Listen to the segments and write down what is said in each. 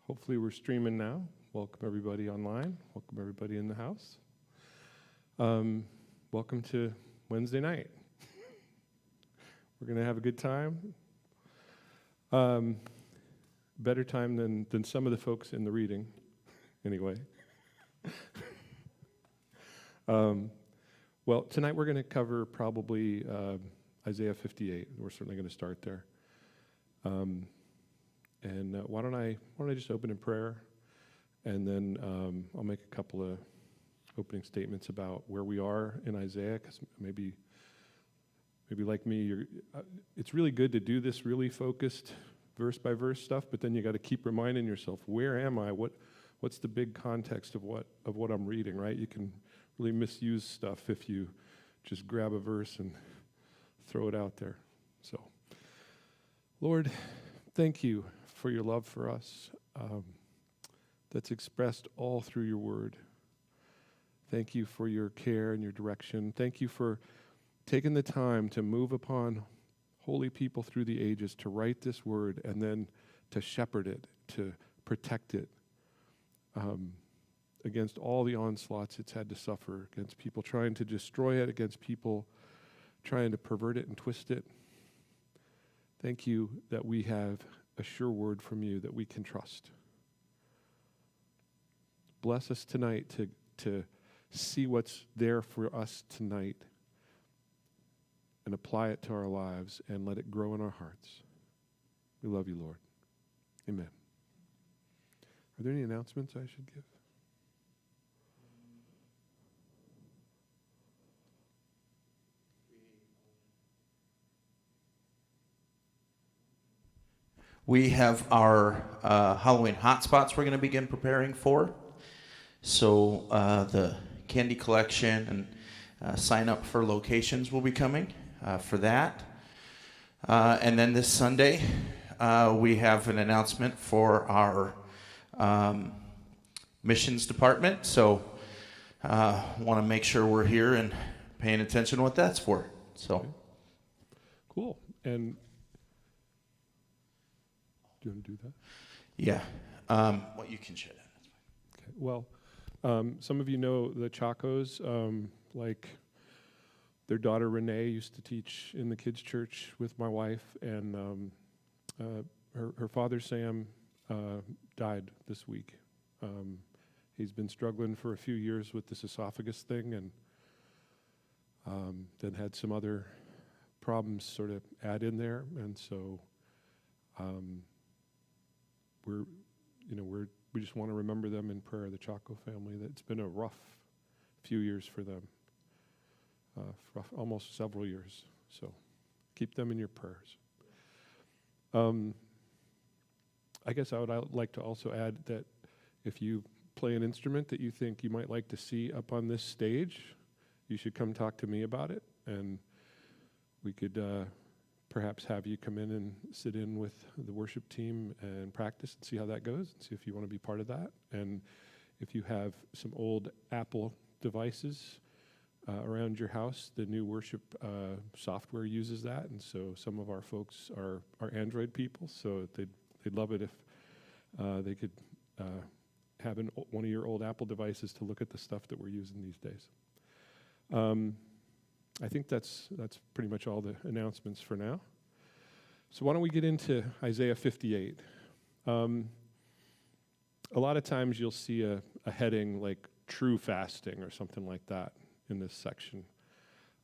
Hopefully we're streaming now. Welcome everybody online. Welcome everybody in the house. Welcome to Wednesday night. We're going to have a good time. Better time than some of the folks in the reading, anyway. Well, tonight we're going to cover probably Isaiah 58. We're certainly going to start there. And why don't I just open in prayer, and then I'll make a couple of opening statements about where we are in Isaiah, because maybe like me, it's really good to do this really focused verse by verse stuff, but then you got to keep reminding yourself, where am I? What's the big context of what I'm reading, right? You can really misuse stuff if you just grab a verse and throw it out there. So, Lord, thank you for your love for us that's expressed all through your word. Thank you for your care and your direction. Thank you for taking the time to move upon holy people through the ages to write this word and then to shepherd it, to protect it against all the onslaughts it's had to suffer, against people trying to destroy it, against people trying to pervert it and twist it. Thank you that we have a sure word from you that we can trust. Bless us tonight to see what's there for us tonight and apply it to our lives and let it grow in our hearts. We love you, Lord. Amen. Are there any announcements I should give? We have our Halloween hotspots we're going to begin preparing for. So the candy collection and sign up for locations will be coming for that. And then this Sunday, we have an announcement for our missions department. So want to make sure we're here and paying attention to what that's for. So okay. Cool. And do you want to do that? Yeah. Well, you can share that. That's fine. Okay. Well, some of you know the Chacos, like their daughter Renee used to teach in the kids' church with my wife, and her father Sam died this week. He's been struggling for a few years with this esophagus thing, and then had some other problems sort of add in there, and so we just want to remember them in prayer, the Chaco family. It's been a rough few years for them, almost several years. So keep them in your prayers. I guess I would like to also add that if you play an instrument that you think you might like to see up on this stage, you should come talk to me about it, and we could perhaps have you come in and sit in with the worship team and practice and see how that goes, and see if you want to be part of that. And if you have some old Apple devices around your house, the new worship software uses that, and so some of our folks are Android people, so they'd love it if they could have one of your old Apple devices to look at the stuff that we're using these days. I think that's pretty much all the announcements for now. So why don't we get into Isaiah 58? A lot of times you'll see a heading like true fasting or something like that in this section.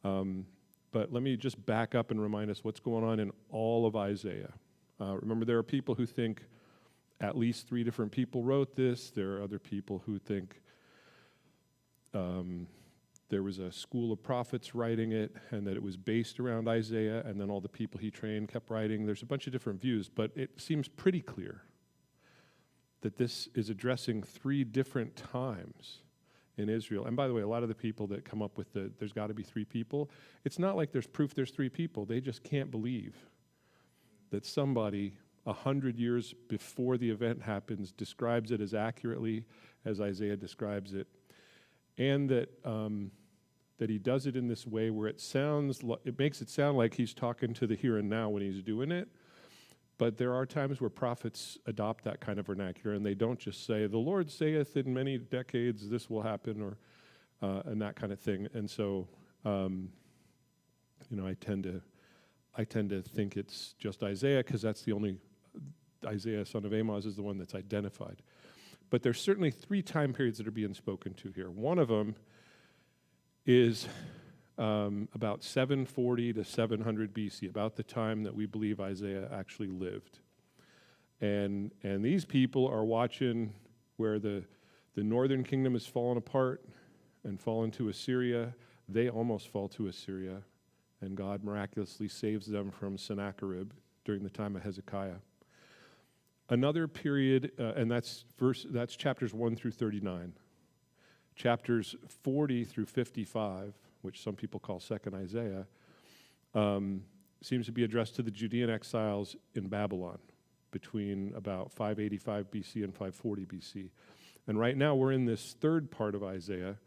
But let me just back up and remind us what's going on in all of Isaiah. Remember, there are people who think at least 3 different people wrote this. There are other people who think there was a school of prophets writing it, and that it was based around Isaiah, and then all the people he trained kept writing. There's a bunch of different views, but it seems pretty clear that this is addressing 3 different times in Israel. And by the way, a lot of the people that come up with there's got to be 3 people, it's not like there's proof there's 3 people. They just can't believe that somebody 100 years before the event happens describes it as accurately as Isaiah describes it, and that he does it in this way where it makes it sound like he's talking to the here and now when he's doing it, But there are times where prophets adopt that kind of vernacular, and they don't just say, "The Lord saith in many decades this will happen," or and that kind of thing. And so, I tend to think it's just Isaiah, because that's the only Isaiah, son of Amos, is the one that's identified. But there's certainly 3 time periods that are being spoken to here. One of them is about 740 to 700 BC, about the time that we believe Isaiah actually lived. And these people are watching where the northern kingdom has fallen apart and fallen to Assyria. They almost fall to Assyria, and God miraculously saves them from Sennacherib during the time of Hezekiah. Another period, and that's chapters 1 through 39. Chapters 40 through 55, which some people call Second Isaiah, seems to be addressed to the Judean exiles in Babylon between about 585 BC and 540 BC. And right now we're in this third part of Isaiah,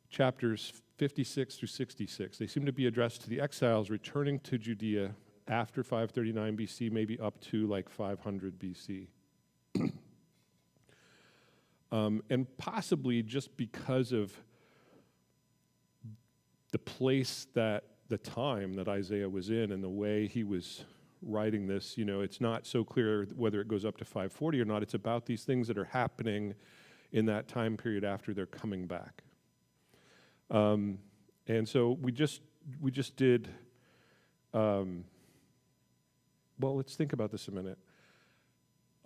chapters 56 through 66. They seem to be addressed to the exiles returning to Judea after 539 BC, maybe up to like 500 BC. And possibly just because of the place the time that Isaiah was in and the way he was writing this, it's not so clear whether it goes up to 540 or not. It's about these things that are happening in that time period after they're coming back. And so we just did, well, let's think about this a minute.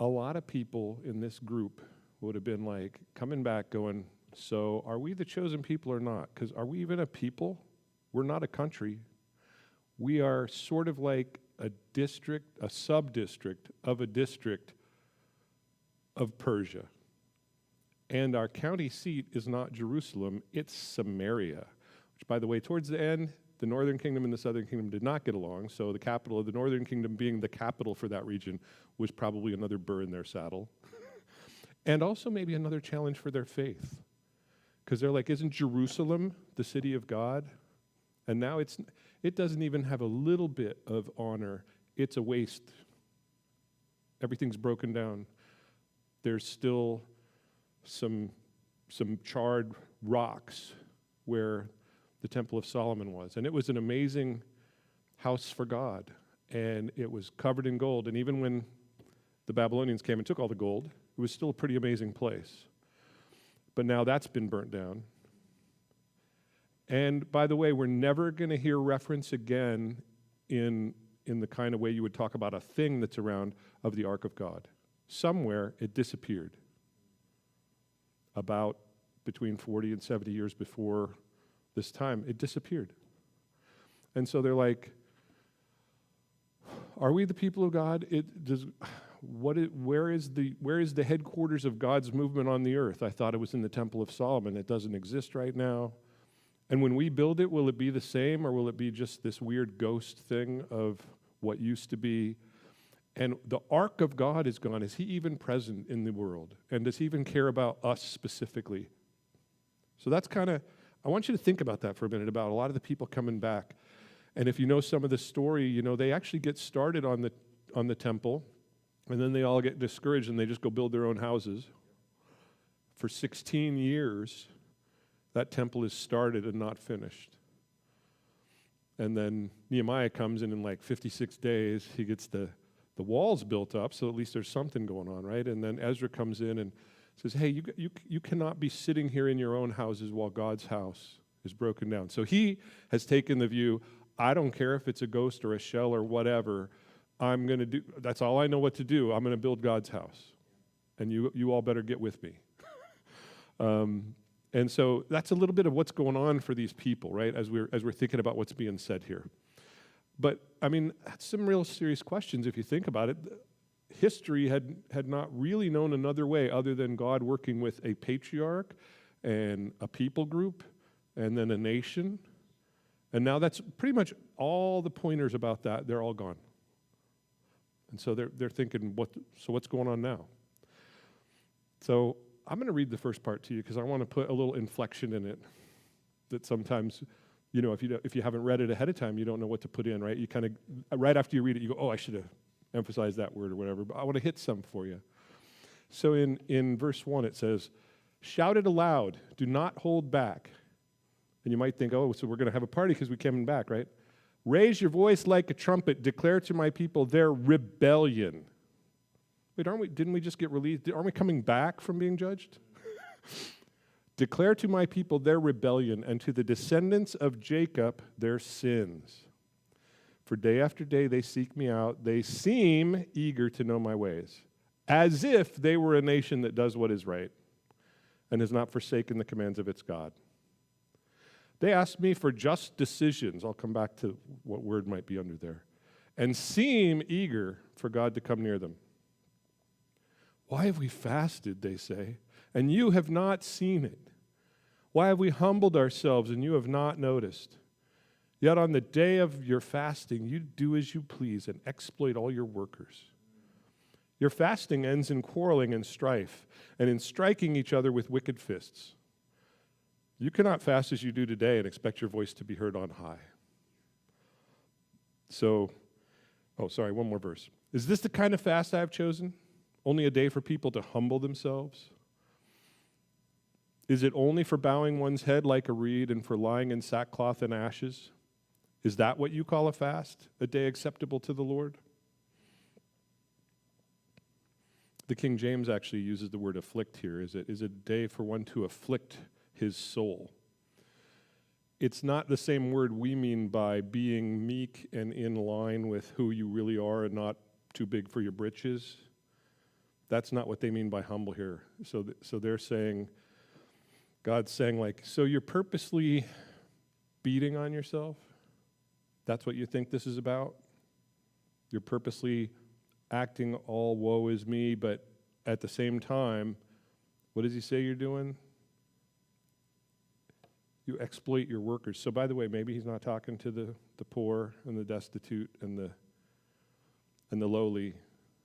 A lot of people in this group would have been like coming back going, so are we the chosen people or not? Because are we even a people? We're not a country. We are sort of like a district, a sub-district of a district of Persia. And our county seat is not Jerusalem, it's Samaria. Which, by the way, towards the end, the northern kingdom and the southern kingdom did not get along, so the capital of the northern kingdom being the capital for that region was probably another burr in their saddle. And also maybe another challenge for their faith. Because they're like, isn't Jerusalem the city of God? And now it doesn't even have a little bit of honor. It's a waste. Everything's broken down. There's still some charred rocks where the Temple of Solomon was. And it was an amazing house for God. And it was covered in gold. And even when the Babylonians came and took all the gold, it was still a pretty amazing place. But now that's been burnt down. And by the way, we're never going to hear reference again in the kind of way you would talk about a thing that's around of the Ark of God. Somewhere it disappeared. About between 40 and 70 years before this time, it disappeared. And so they're like, are we the people of God? Where is the headquarters of God's movement on the earth? I thought it was in the Temple of Solomon. It doesn't exist right now. And when we build it, will it be the same, or will it be just this weird ghost thing of what used to be? And the Ark of God is gone. Is he even present in the world? And does he even care about us specifically? So that's kind of, I want you to think about that for a minute, about a lot of the people coming back. And if you know some of the story, they actually get started on the temple, and then they all get discouraged and they just go build their own houses. For 16 years, that temple is started and not finished. And then Nehemiah comes in like 56 days. He gets the walls built up, so at least there's something going on, right? And then Ezra comes in and says, hey, you cannot be sitting here in your own houses while God's house is broken down. So he has taken the view, I don't care if it's a ghost or a shell or whatever, I'm going to do, that's all I know what to do. I'm going to build God's house. And you all better get with me. And so that's a little bit of what's going on for these people, right, as we're thinking about what's being said here. But, I mean, that's some real serious questions if you think about it. History had not really known another way other than God working with a patriarch and a people group and then a nation. And now that's pretty much all the pointers about that. They're all gone. And so they're thinking, what's going on now? So I'm going to read the first part to you because I want to put a little inflection in it that sometimes, if you haven't read it ahead of time, you don't know what to put in, right? You kind of, right after you read it, you go, oh, I should emphasize that word or whatever, but I want to hit some for you. So in verse 1 it says, shout it aloud, do not hold back. And you might think, oh, so we're going to have a party because we came back, right? Raise your voice like a trumpet, declare to my people their rebellion. Wait, didn't we just get released? Aren't we coming back from being judged? Declare to my people their rebellion, and to the descendants of Jacob their sins. For day after day they seek me out. They seem eager to know my ways, as if they were a nation that does what is right and has not forsaken the commands of its God. They ask me for just decisions. I'll come back to what word might be under there. And seem eager for God to come near them. Why have we fasted, they say, and you have not seen it? Why have we humbled ourselves and you have not noticed? Yet on the day of your fasting, you do as you please and exploit all your workers. Your fasting ends in quarreling and strife and in striking each other with wicked fists. You cannot fast as you do today and expect your voice to be heard on high. One more verse. Is this the kind of fast I have chosen? Only a day for people to humble themselves? Is it only for bowing one's head like a reed and for lying in sackcloth and ashes? Is that what you call a fast, a day acceptable to the Lord? The King James actually uses the word afflict here. Is it a day for one to afflict his soul? It's not the same word we mean by being meek and in line with who you really are and not too big for your britches. That's not what they mean by humble here. So they're saying, God's saying like, so you're purposely beating on yourself? That's what you think this is about? You're purposely acting all woe is me, but at the same time, what does he say you're doing? You exploit your workers. So by the way, maybe he's not talking to the poor and the destitute and the lowly.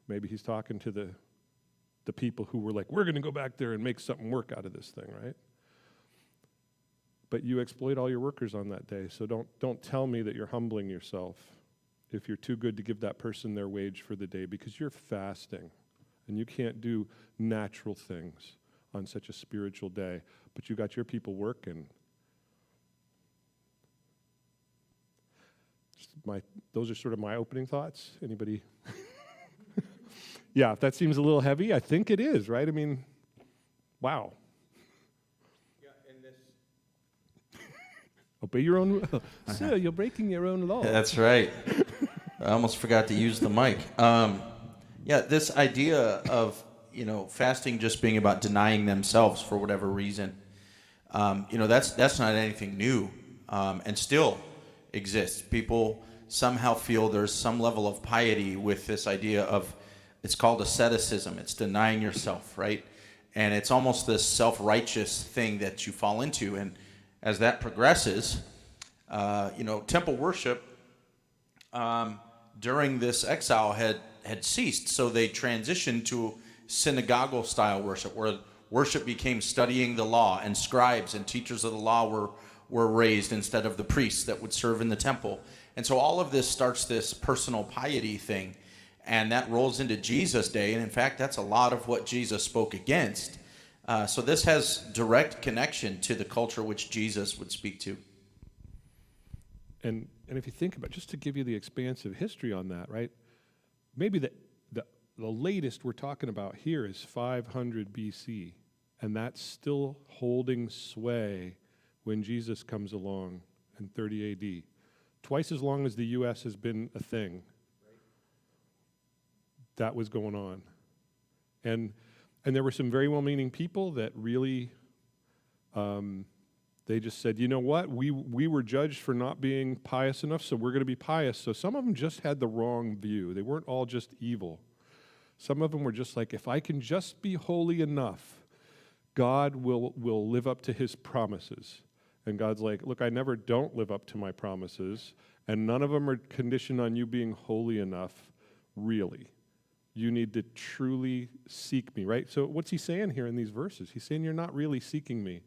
Maybe he's talking to the people who were like, we're going to go back there and make something work out of this thing, right? But you exploit all your workers on that day. So don't tell me that you're humbling yourself if you're too good to give that person their wage for the day, because you're fasting and you can't do natural things on such a spiritual day. But you got your people working. Those are sort of my opening thoughts. Anybody? Yeah, if that seems a little heavy, I think it is, right? I mean, wow. Yeah, and this. Obey your own. Sir, you're breaking your own law. That's right. I almost forgot to use the mic. This idea of fasting just being about denying themselves for whatever reason, that's not anything new, and still exists. People somehow feel there's some level of piety with this idea of, it's called asceticism. It's denying yourself, right? And it's almost this self-righteous thing that you fall into. And as that progresses, temple worship during this exile had ceased. So they transitioned to synagogal style worship, where worship became studying the law, and scribes and teachers of the law were raised instead of the priests that would serve in the temple. And so all of this starts this personal piety thing. And that rolls into Jesus' day. And in fact, that's a lot of what Jesus spoke against. So this has direct connection to the culture which Jesus would speak to. And if you think about it, just to give you the expansive history on that, right? Maybe the latest we're talking about here is 500 BC. And that's still holding sway when Jesus comes along in 30 AD. Twice as long as the U.S. has been a thing. That was going on. And there were some very well-meaning people that really, they just said, you know what, we were judged for not being pious enough, so we're going to be pious. So some of them just had the wrong view. They weren't all just evil. Some of them were just like, if I can just be holy enough, God will live up to his promises. And God's like, look, I never don't live up to my promises, and none of them are conditioned on you being holy enough, really. You need to truly seek me, right? So what's he saying here in these verses? He's saying you're not really seeking me.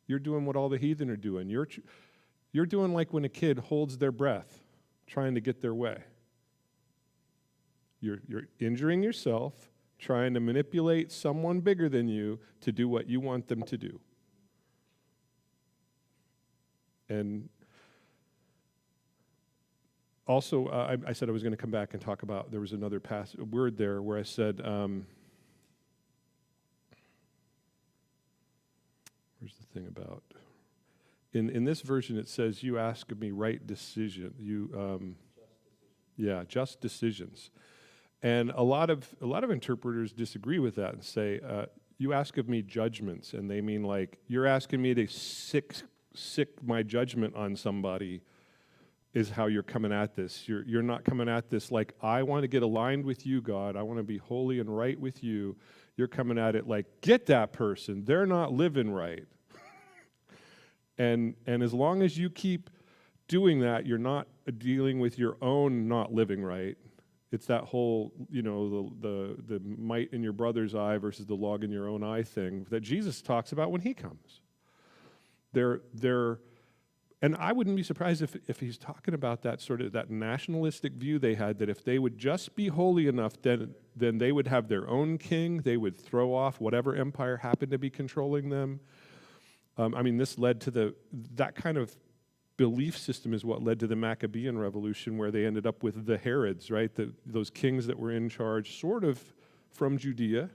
You're doing what all the heathen are doing. You're doing like when a kid holds their breath, trying to get their way. You're injuring yourself, trying to manipulate someone bigger than you to do what you want them to do. And also, I said I was going to come back and talk about, there was another word there where I said, where's the thing about? In this version, it says, you ask of me right decision. Just decisions. And a lot of interpreters disagree with that and say, you ask of me judgments, and they mean like, you're asking me to sick my judgment on somebody is how you're coming at this. You're not coming at this like, I want to get aligned with you, God. I want to be holy and right with you. You're coming at it like, get that person. They're not living right. And as long as you keep doing that, you're not dealing with your own not living right. It's that whole, the mite in your brother's eye versus the log in your own eye thing that Jesus talks about when he comes. And I wouldn't be surprised if he's talking about that sort of that nationalistic view they had, that if they would just be holy enough, then they would have their own king. They would throw off whatever empire happened to be controlling them. This led to that kind of belief system is what led to the Maccabean Revolution, where they ended up with the Herods, right? Those kings that were in charge sort of from Judea,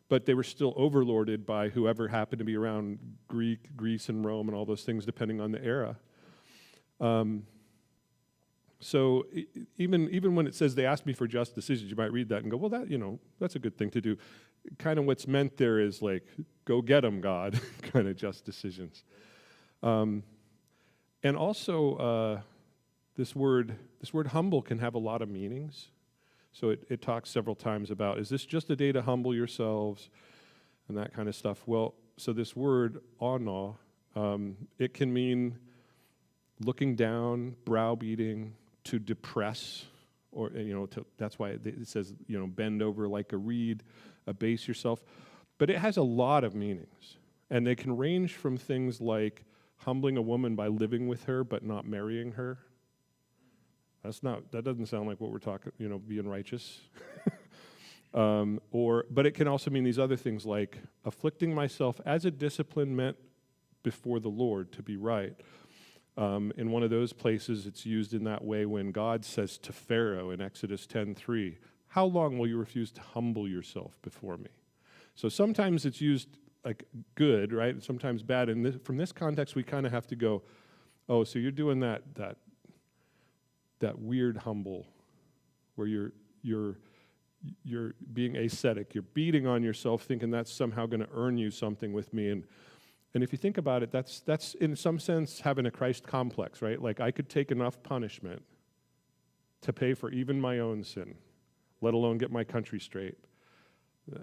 but they were still overlorded by whoever happened to be around Greece and Rome and all those things, depending on the era. So even when it says they asked me for just decisions, you might read that and go, well, that's a good thing to do. Kind of what's meant there is like, go get them, God, kind of just decisions. And also, this word humble can have a lot of meanings. So it talks several times about, is this just a day to humble yourselves and that kind of stuff? Well, so this word, ana, it can mean looking down, browbeating, to depress, or, that's why it says, bend over like a reed, abase yourself. But it has a lot of meanings. And they can range from things like humbling a woman by living with her but not marrying her. That doesn't sound like what we're talking, being righteous. But it can also mean these other things like afflicting myself as a discipline meant before the Lord to be right. In one of those places, it's used in that way when God says to Pharaoh in Exodus 10:3, how long will you refuse to humble yourself before me? So sometimes it's used like good, right? And sometimes bad. And from this context, we kind of have to go, oh, so you're doing that weird humble, where you're being ascetic. You're beating on yourself, thinking that's somehow going to earn you something with me. And if you think about it, that's in some sense having a Christ complex, right? Like I could take enough punishment to pay for even my own sin, let alone get my country straight.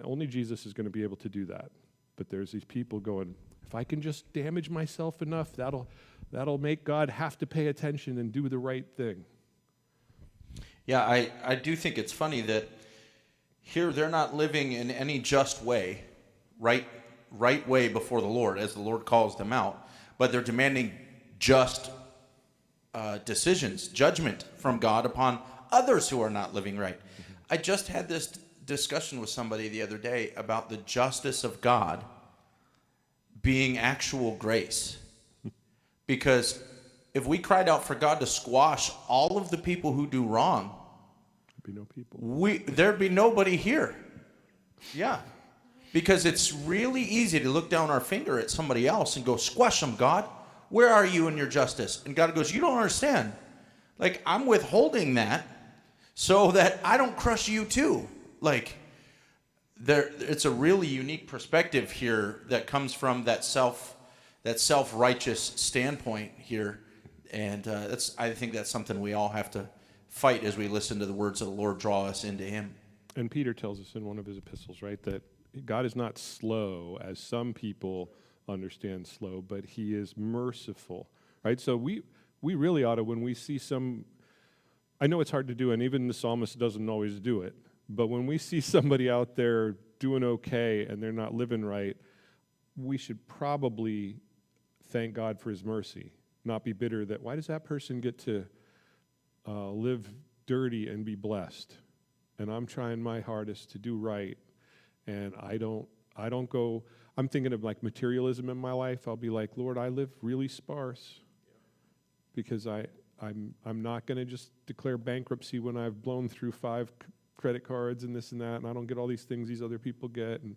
Only Jesus is going to be able to do that. But there's these people going, if I can just damage myself enough, that'll make God have to pay attention and do the right thing. Yeah, I do think it's funny that here they're not living in any just way, right way before the Lord, as the Lord calls them out, but they're demanding just decisions, judgment from God upon others who are not living right. Mm-hmm. I just had this discussion with somebody the other day about the justice of God being actual grace. Because if we cried out for God to squash all of the people who do wrong, there'd be no people. There'd be nobody here. Yeah. Because it's really easy to look down our finger at somebody else and go, squash them, God. Where are you in your justice? And God goes, you don't understand. Like, I'm withholding that so that I don't crush you too. Like, it's a really unique perspective here that comes from that self-righteous standpoint here. And I think that's something we all have to fight as we listen to the words of the Lord draw us into him. And Peter tells us in one of his epistles, right, that God is not slow, as some people understand slow, but he is merciful, right? So we really ought to, when we see I know it's hard to do, and even the psalmist doesn't always do it, but when we see somebody out there doing okay and they're not living right, we should probably thank God for his mercy, not be bitter that, why does that person get to live dirty and be blessed? and I'm trying my hardest to do right, and I don't go, I'm thinking of like materialism in my life. I'll be like, Lord, I live really sparse because I'm not going to just declare bankruptcy when I've blown through 5 credit cards and this and that, and I don't get all these things these other people get, and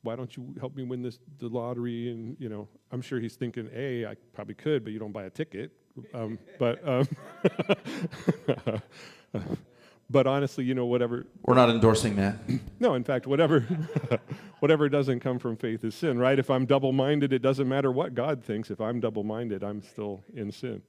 why don't you help me win the lottery? And, I'm sure he's thinking, I probably could, but you don't buy a ticket. But honestly, whatever. We're not endorsing that. No, in fact, whatever doesn't come from faith is sin, right? If I'm double-minded, it doesn't matter what God thinks. If I'm double-minded, I'm still in sin.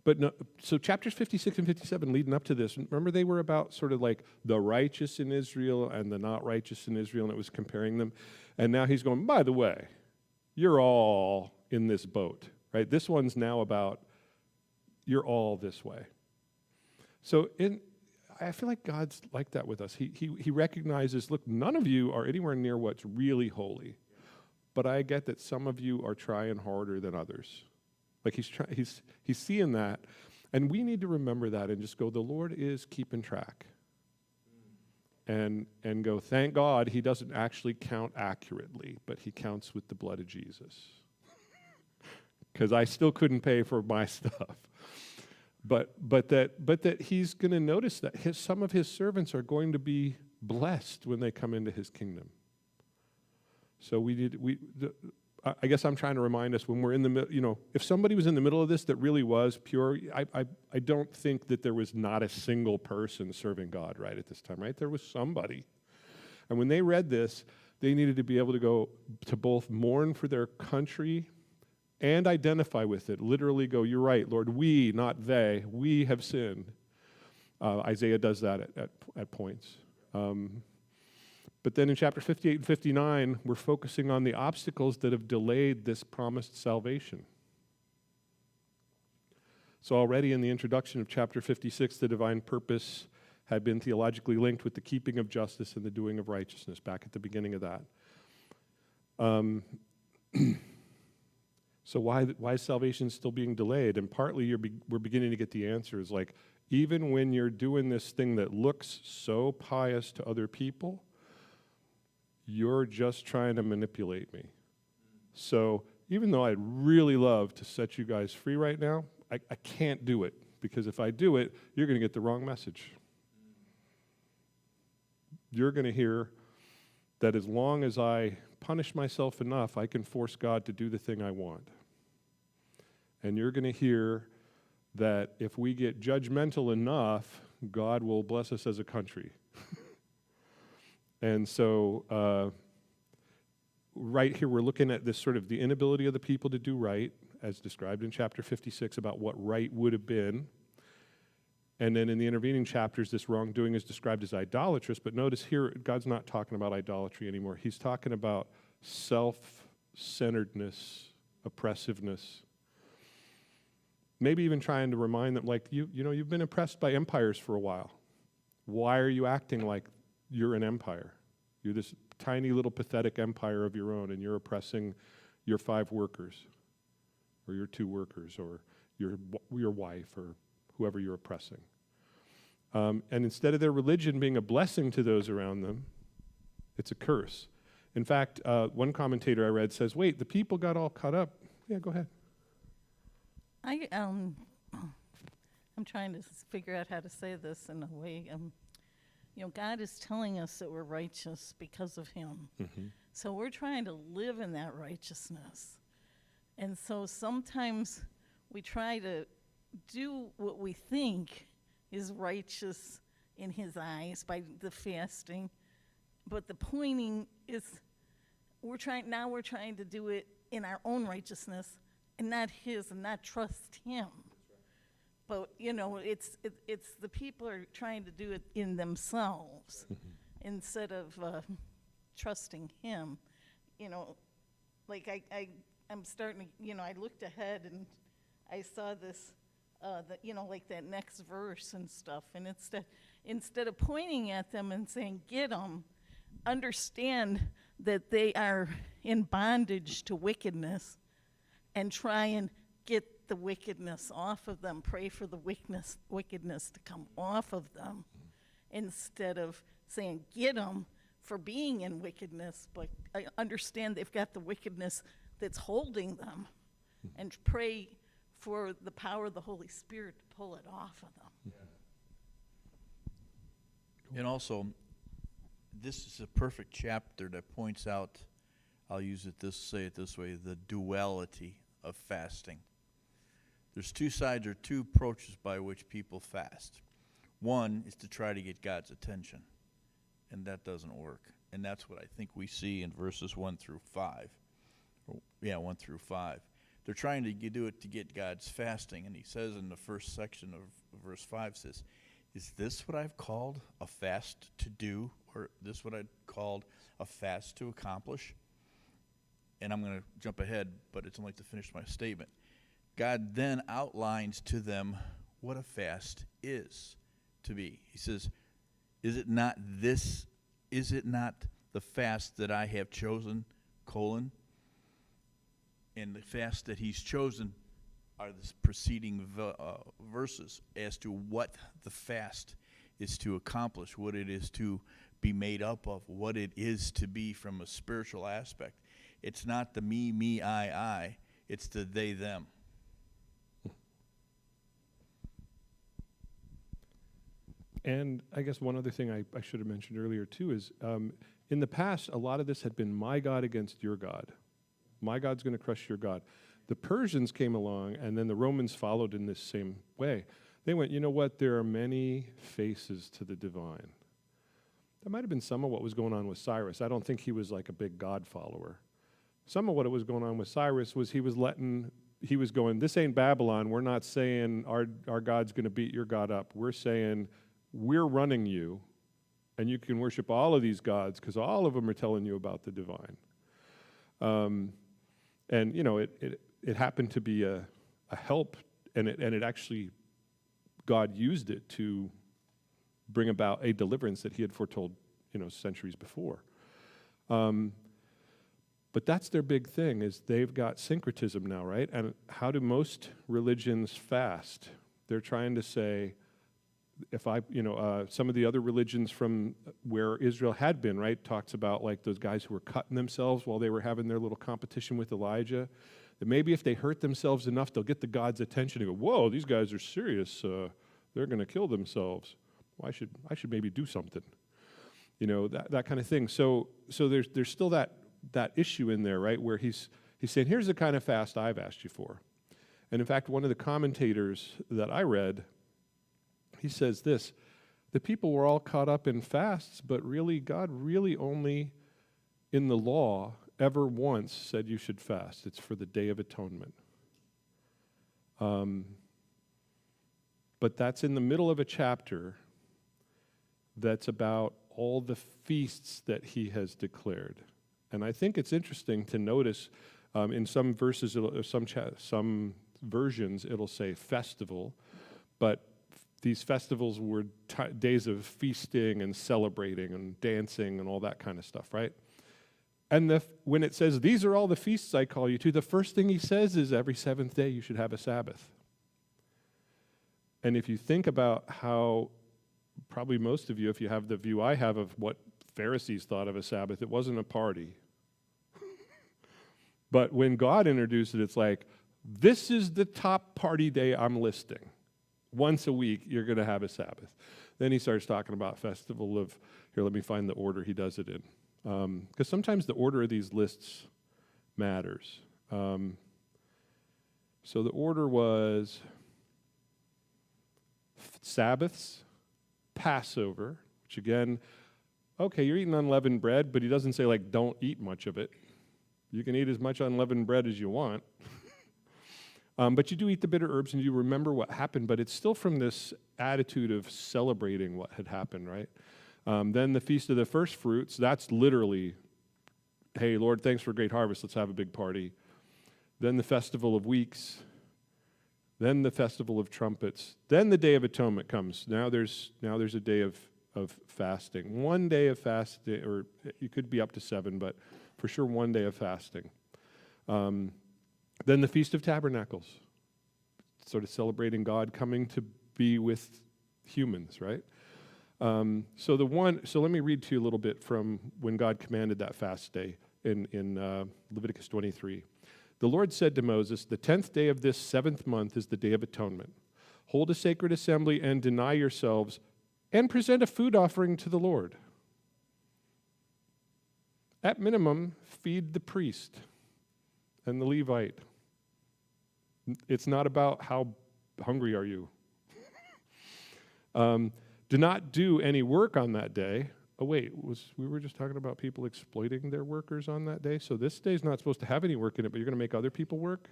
But no, so chapters 56 and 57 leading up to this, remember they were about sort of like the righteous in Israel and the not righteous in Israel, and it was comparing them. And now he's going, by the way, you're all in this boat, right? This one's now about you're all this way. So I feel like God's like that with us. He recognizes, look, none of you are anywhere near what's really holy, but I get that some of you are trying harder than others. Like he's seeing that, and we need to remember that and just go, the Lord is keeping track. And go, thank God he doesn't actually count accurately, but he counts with the blood of Jesus. Because I still couldn't pay for my stuff. But that he's going to notice that some of his servants are going to be blessed when they come into his kingdom. So I guess I'm trying to remind us when we're in the middle, if somebody was in the middle of this that really was pure, I don't think that there was not a single person serving God right at this time, right? There was somebody. And when they read this, they needed to be able to go to both mourn for their country and identify with it. Literally go, you're right, Lord, we, not they, we have sinned. Isaiah does that at points. But then in chapter 58 and 59, we're focusing on the obstacles that have delayed this promised salvation. So already in the introduction of chapter 56, the divine purpose had been theologically linked with the keeping of justice and the doing of righteousness, back at the beginning of that. So why is salvation still being delayed? And partly we're beginning to get the answers, like even when you're doing this thing that looks so pious to other people, you're just trying to manipulate me. So even though I'd really love to set you guys free right now, I can't do it, because if I do it, you're going to get the wrong message. You're going to hear that as long as I punish myself enough, I can force God to do the thing I want. And you're going to hear that if we get judgmental enough, God will bless us as a country. And so right here we're looking at this sort of the inability of the people to do right, as described in chapter 56 about what right would have been. And then in the intervening chapters, this wrongdoing is described as idolatrous. But notice here, God's not talking about idolatry anymore. He's talking about self-centeredness, oppressiveness. Maybe even trying to remind them, like, you've been oppressed by empires for a while. Why are you acting like you're an empire? You're this tiny little pathetic empire of your own, and you're oppressing your 5 workers, or your 2 workers, or your wife, or whoever you're oppressing. And instead of their religion being a blessing to those around them, it's a curse. In fact, one commentator I read says, wait, the people got all caught up. Yeah, go ahead. I'm trying to figure out how to say this in a way. God is telling us that we're righteous because of him. Mm-hmm. So we're trying to live in that righteousness. And so sometimes we try to do what we think is righteous in his eyes by the fasting. But the pointing is we're trying to do it in our own righteousness and not his, and not trust him. But, it's the people are trying to do it in themselves instead of trusting him. Like I'm starting to, I looked ahead and I saw this, like that next verse and stuff. And instead of pointing at them and saying, get them, understand that they are in bondage to wickedness and try and get the wickedness off of them, pray for the wickedness to come off of them, instead of saying, get them for being in wickedness, but I understand they've got the wickedness that's holding them, and pray for the power of the Holy Spirit to pull it off of them. And also, this is a perfect chapter that points out, I'll say it this way, the duality of fasting. There's two sides or two approaches by which people fast. One is to try to get God's attention, and that doesn't work. And that's what I think we see in verses 1 through 5. 1 through 5. They're trying to do it to get God's fasting, and he says in the first section of verse 5 says, is this what I've called a fast to do, or this what I've called a fast to accomplish? And I'm going to jump ahead, but it's only to finish my statement. God then outlines to them what a fast is to be. He says, is it not the fast that I have chosen, ? And the fast that he's chosen are the preceding verses as to what the fast is to accomplish, what it is to be made up of, what it is to be from a spiritual aspect. It's not the me, I. It's the they, them. And I guess one other thing I should have mentioned earlier too is in the past, a lot of this had been my God against your God. My God's going to crush your God. The Persians came along, and then the Romans followed in this same way. They went, you know what? There are many faces to the divine. That might have been some of what was going on with Cyrus. I don't think he was like a big God follower. Some of what was going on with Cyrus was he was going, this ain't Babylon. We're not saying our God's going to beat your God up. We're saying we're running you, and you can worship all of these gods because all of them are telling you about the divine. And you know, it happened to be a help, and it actually, God used it to bring about a deliverance that he had foretold, centuries before. But that's their big thing, is they've got syncretism now, right? And how do most religions fast? They're trying to say, some of the other religions from where Israel had been, right, talks about like those guys who were cutting themselves while they were having their little competition with Elijah, that maybe if they hurt themselves enough, they'll get the God's attention and go, whoa, these guys are serious. They're going to kill themselves. Well, I should maybe do something. That kind of thing. So there's still that issue in there, right, where he's saying, here's the kind of fast I've asked you for. And in fact, one of the commentators that I read, he says this: the people were all caught up in fasts, but really, God really only in the law ever once said you should fast. It's for the Day of Atonement. But that's in the middle of a chapter that's about all the feasts that he has declared. And I think it's interesting to notice in some verses, some versions, it'll say festival, but these festivals were days of feasting and celebrating and dancing and all that kind of stuff, right? And when it says, these are all the feasts I call you to, the first thing he says is every seventh day you should have a Sabbath. And if you think about how, probably most of you, if you have the view I have of what Pharisees thought of a Sabbath, it wasn't a party. But when God introduced it, it's like, this is the top party day I'm listing. Once a week, you're going to have a Sabbath. Then he starts talking about festival of, here, let me find the order he does it in. Because sometimes the order of these lists matters. So the order was Sabbaths, Passover, which again, okay, you're eating unleavened bread, but he doesn't say, like, don't eat much of it. You can eat as much unleavened bread as you want. But you do eat the bitter herbs and you remember what happened, but it's still from this attitude of celebrating what had happened, right? Then the Feast of the First Fruits, that's literally, hey, Lord, thanks for a great harvest, let's have a big party. Then the Festival of Weeks, then the Festival of Trumpets, then the Day of Atonement comes. Now there's a day of fasting. 1 day of fasting, or you could be up to 7, but for sure 1 day of fasting. Then the Feast of Tabernacles. sort of celebrating God coming to be with humans, right? So let me read to you a little bit from when God commanded that fast day in Leviticus 23. The Lord said to Moses, "The 10th day of this 7th month is the Day of Atonement. Hold a sacred assembly and deny yourselves and present a food offering to the Lord. At minimum, feed the priest and the Levite." It's not about how hungry are you. Do not do any work on that day. Oh, wait, we were just talking about people exploiting their workers on that day? So this day's not supposed to have any work in it, but you're going to make other people work?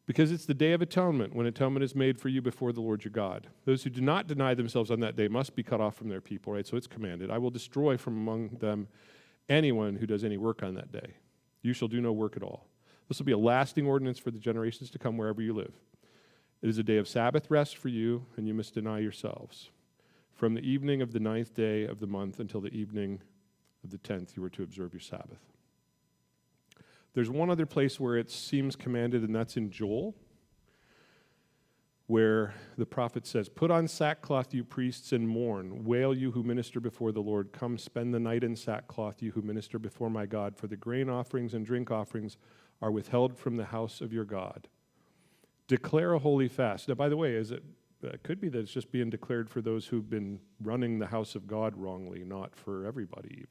Because it's the Day of Atonement, when atonement is made for you before the Lord your God. Those who do not deny themselves on that day must be cut off from their people, right? So it's commanded. I will destroy from among them anyone who does any work on that day. You shall do no work at all. This will be a lasting ordinance for the generations to come wherever you live. It is a day of Sabbath rest for you, and you must deny yourselves. From the evening of the 9th day of the month until the evening of the 10th, you are to observe your Sabbath. There's one other place where it seems commanded, and that's in Joel, where the prophet says, "Put on sackcloth, you priests, and mourn. Wail, you who minister before the Lord. Come spend the night in sackcloth, you who minister before my God, for the grain offerings and drink offerings are withheld from the house of your God. Declare a holy fast." Now, by the way, it could be that it's just being declared for those who've been running the house of God wrongly, not for everybody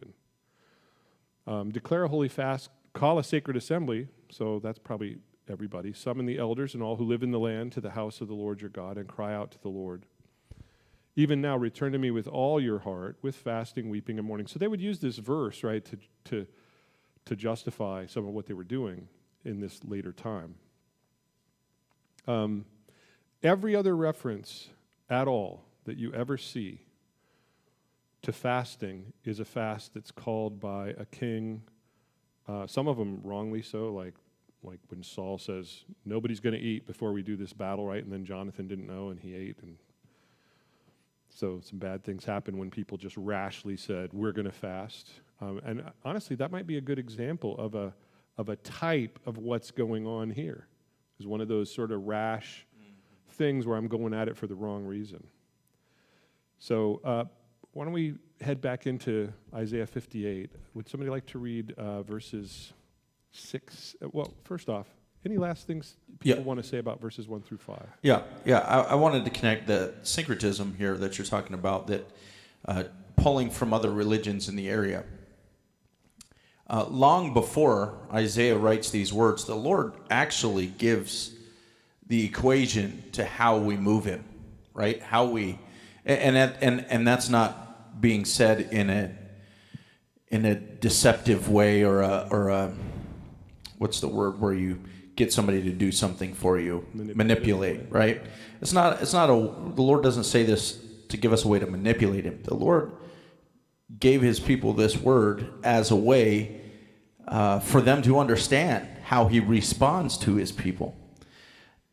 even. Declare a holy fast, call a sacred assembly, so that's probably everybody. Summon the elders and all who live in the land to the house of the Lord your God, and cry out to the Lord. Even now, return to me with all your heart, with fasting, weeping, and mourning. So they would use this verse, right, to justify some of what they were doing in this later time. Every other reference at all that you ever see to fasting is a fast that's called by a king, some of them wrongly so, like when Saul says, nobody's going to eat before we do this battle, right? And then Jonathan didn't know and he ate. And so some bad things happen when people just rashly said, we're going to fast. And honestly, that might be a good example of a type of what's going on here. It's one of those sort of rash things where I'm going at it for the wrong reason. So why don't we head back into Isaiah 58. Would somebody like to read verses 6? Well, first off, any last things people want to say about verses 1 through 5? Yeah. I wanted to connect the syncretism here that you're talking about, that pulling from other religions in the area. Long before Isaiah writes these words, the Lord actually gives the equation to how we move Him, right? How we, and that's not being said in a deceptive way or a what's the word where you get somebody to do something for you, manipulate, right? The Lord doesn't say this to give us a way to manipulate Him. The Lord gave His people this word as a way for them to understand how He responds to His people.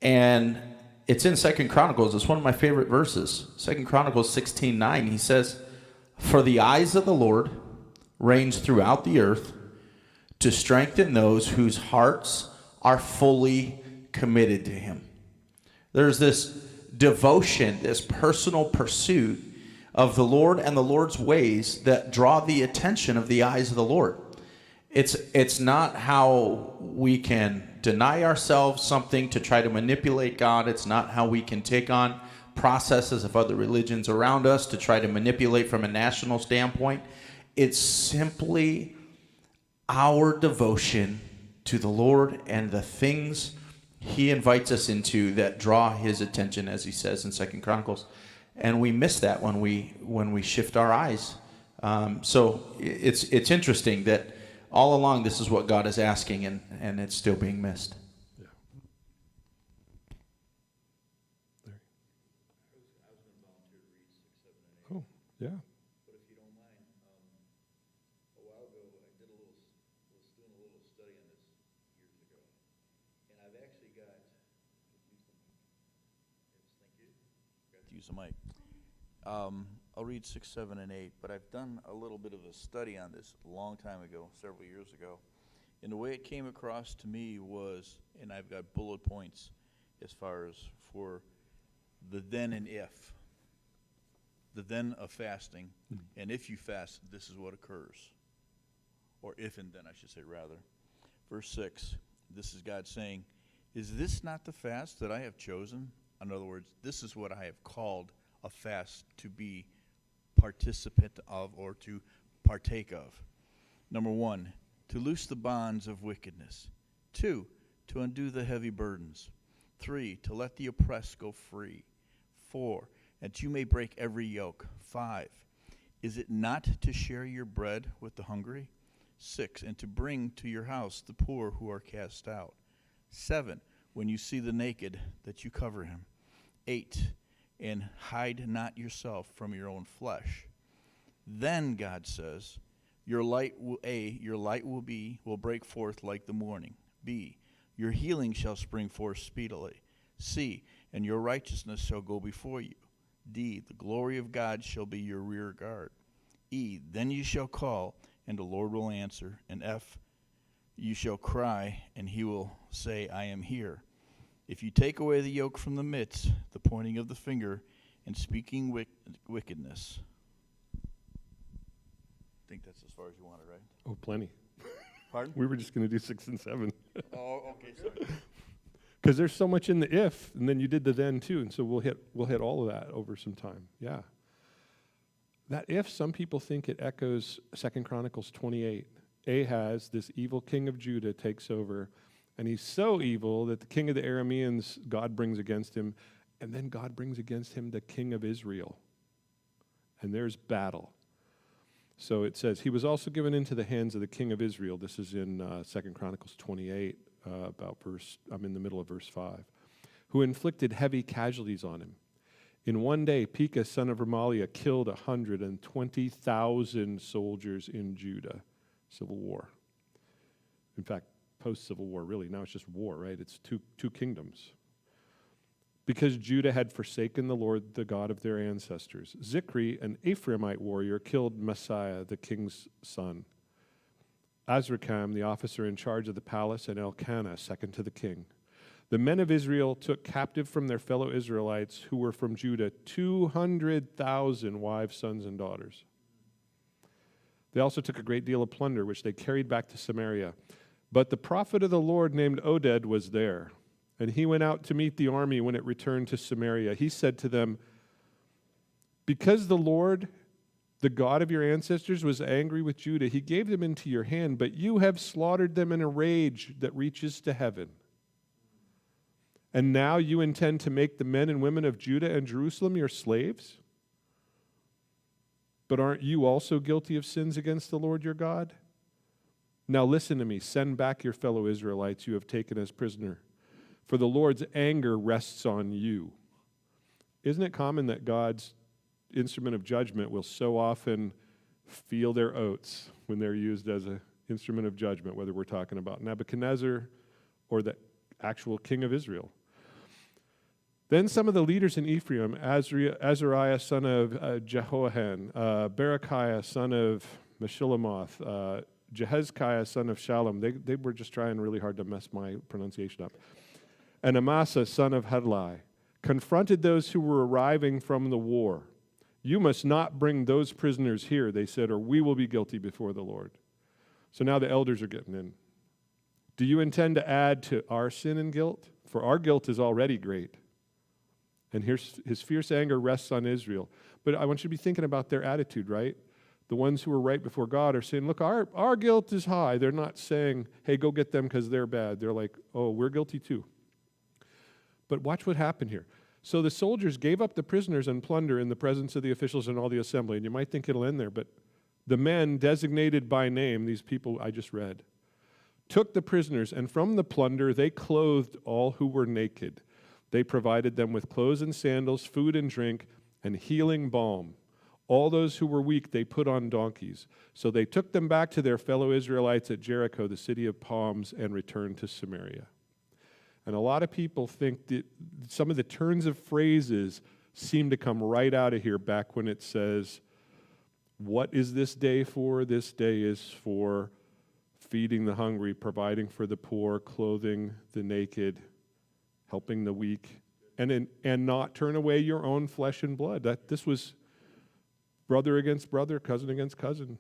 And it's in 2 Chronicles. It's one of my favorite verses. 2 Chronicles 16:9. He says, "For the eyes of the Lord range throughout the earth to strengthen those whose hearts are fully committed to Him." There's this devotion, this personal pursuit of the Lord and the Lord's ways that draw the attention of the eyes of the Lord. It's not how we can deny ourselves something to try to manipulate God. It's not how we can take on processes of other religions around us to try to manipulate from a national standpoint. It's simply our devotion to the Lord and the things He invites us into that draw His attention, as He says in 2 Chronicles. And we miss that when we shift our eyes. So it's interesting that all along this is what God is asking, and it's still being missed. Yeah. There. Oh, yeah. But if you don't mind, a while ago I was doing a little study on this years ago, and I've actually got to use the mic. I'll read 6, 7, and 8, but I've done a little bit of a study on this a long time ago, several years ago, and the way it came across to me was, and I've got bullet points, as far as for the then and if. The then of fasting, and if you fast, this is what occurs. Or if and then, I should say, rather. Verse 6, this is God saying, is this not the fast that I have chosen? In other words, this is what I have called a fast to be participant of or to partake of. Number 1, to loose the bonds of wickedness. 2, to undo the heavy burdens. 3, to let the oppressed go free. 4, that you may break every yoke. 5, is it not to share your bread with the hungry? 6, and to bring to your house the poor who are cast out. 7, when you see the naked, that you cover him. 8, and hide not yourself from your own flesh. Then God says, your light will break forth like the morning. B, your healing shall spring forth speedily. C, and your righteousness shall go before you. D, the glory of God shall be your rear guard. E, then you shall call, and the Lord will answer. And F, you shall cry, and he will say, I am here. If you take away the yoke from the midst, the pointing of the finger, and speaking wickedness. I think that's as far as you want it, right? Oh, plenty. Pardon? We were just going to do 6 and 7. Oh, okay, sorry. Because there's so much in the if, and then you did the then too, and so we'll hit all of that over some time. Yeah. That if, some people think it echoes 2 Chronicles 28. Ahaz, this evil king of Judah, takes over, and he's so evil that the king of the Arameans, God brings against him, and then God brings against him the king of Israel. And there's battle. So it says, he was also given into the hands of the king of Israel. This is in 2 Chronicles 28, I'm in the middle of verse 5, who inflicted heavy casualties on him. In one day, Pekah, son of Remaliah, killed 120,000 soldiers in Judah. Civil war. In fact, post-Civil War, really. Now it's just war, right? It's two kingdoms. Because Judah had forsaken the Lord, the God of their ancestors. Zikri, an Ephraimite warrior, killed Messiah, the king's son. Azrikam, the officer in charge of the palace, and Elkanah, second to the king. The men of Israel took captive from their fellow Israelites who were from Judah 200,000 wives, sons, and daughters. They also took a great deal of plunder, which they carried back to Samaria. But the prophet of the Lord named Oded was there, and he went out to meet the army when it returned to Samaria. He said to them, because the Lord, the God of your ancestors, was angry with Judah, he gave them into your hand, but you have slaughtered them in a rage that reaches to heaven. And now you intend to make the men and women of Judah and Jerusalem your slaves? But aren't you also guilty of sins against the Lord your God? Now listen to me. Send back your fellow Israelites you have taken as prisoner, for the Lord's anger rests on you. Isn't it common that God's instrument of judgment will so often feel their oats when they're used as an instrument of judgment, whether we're talking about Nebuchadnezzar or the actual king of Israel? Then some of the leaders in Ephraim, Azariah son of Jehohanan, Berechiah son of Meshillemoth, Jehezkiah son of Shallum, they were just trying really hard to mess my pronunciation up, and Amasa son of Hadlai, confronted those who were arriving from the war. You must not bring those prisoners here, they said, or we will be guilty before the Lord. So now the elders are getting in. Do you intend to add to our sin and guilt? For our guilt is already great. And here's his fierce anger rests on Israel. But I want you to be thinking about their attitude, right? The ones who are right before God are saying, look, our guilt is high. They're not saying, hey, go get them because they're bad. They're like, oh, we're guilty too. But watch what happened here. So the soldiers gave up the prisoners and plunder in the presence of the officials and all the assembly. And you might think it'll end there, but the men designated by name, these people I just read, took the prisoners, and from the plunder they clothed all who were naked. They provided them with clothes and sandals, food and drink, and healing balm. All those who were weak they put on donkeys. So they took them back to their fellow Israelites at Jericho, the city of palms, and returned to Samaria. And a lot of people think that some of the turns of phrases seem to come right out of here back when it says, what is this day for? This day is for feeding the hungry, providing for the poor, clothing the naked, helping the weak, and not turn away your own flesh and blood. This was brother against brother, cousin against cousin.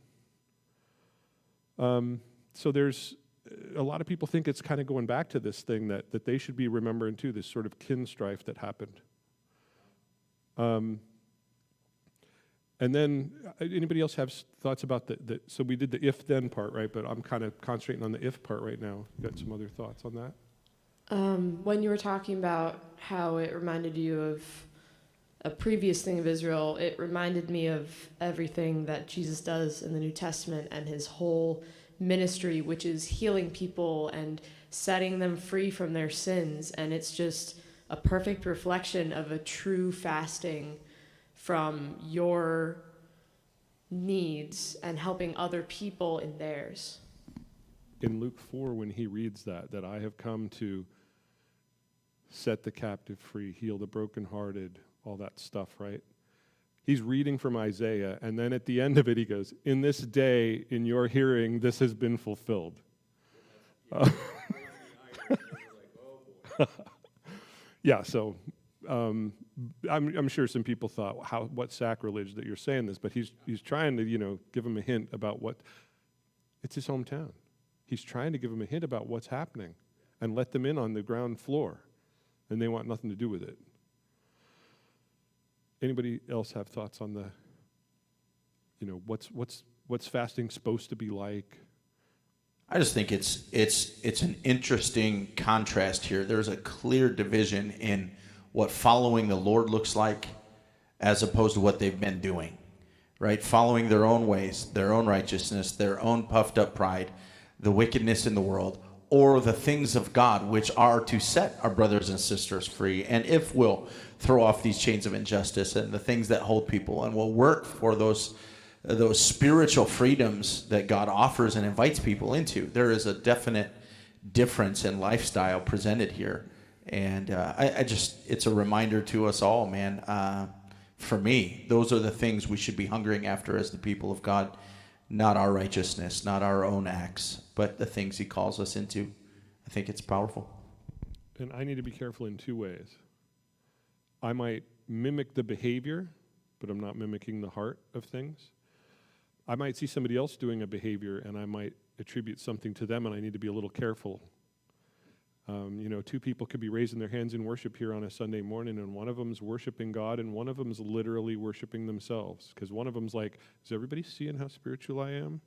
So there's a lot of people think it's kind of going back to this thing that they should be remembering too, this sort of kin strife that happened. And then, anybody else have thoughts about so we did the if-then part, right? But I'm kind of concentrating on the if part right now. You got some other thoughts on that? When you were talking about how it reminded you of a previous thing of Israel, it reminded me of everything that Jesus does in the New Testament and his whole ministry, which is healing people and setting them free from their sins. And it's just a perfect reflection of a true fasting from your needs and helping other people in theirs. In Luke 4, when he reads that I have come to set the captive free, heal the brokenhearted, all that stuff, right? He's reading from Isaiah, and then at the end of it, he goes, in this day, in your hearing, this has been fulfilled. Yeah, so I'm sure some people thought, what sacrilege that you're saying this, but he's trying to, give them a hint about it's his hometown. He's trying to give them a hint about what's happening and let them in on the ground floor, and they want nothing to do with it. Anybody else have thoughts on what's fasting supposed to be like? I just think it's an interesting contrast here. There's a clear division in what following the Lord looks like as opposed to what they've been doing, right? Following their own ways, their own righteousness, their own puffed up pride, the wickedness in the world, or the things of God, which are to set our brothers and sisters free, and if we'll throw off these chains of injustice and the things that hold people, and we'll work for those spiritual freedoms that God offers and invites people into. There is a definite difference in lifestyle presented here. And it's a reminder to us all, man. For me, those are the things we should be hungering after as the people of God, not our righteousness, not our own acts, but the things he calls us into. I think it's powerful. And I need to be careful in two ways. I might mimic the behavior, but I'm not mimicking the heart of things. I might see somebody else doing a behavior, and I might attribute something to them, and I need to be a little careful. Two people could be raising their hands in worship here on a Sunday morning, and one of them's worshiping God, and one of them's literally worshiping themselves. Because one of them's like, is everybody seeing how spiritual I am?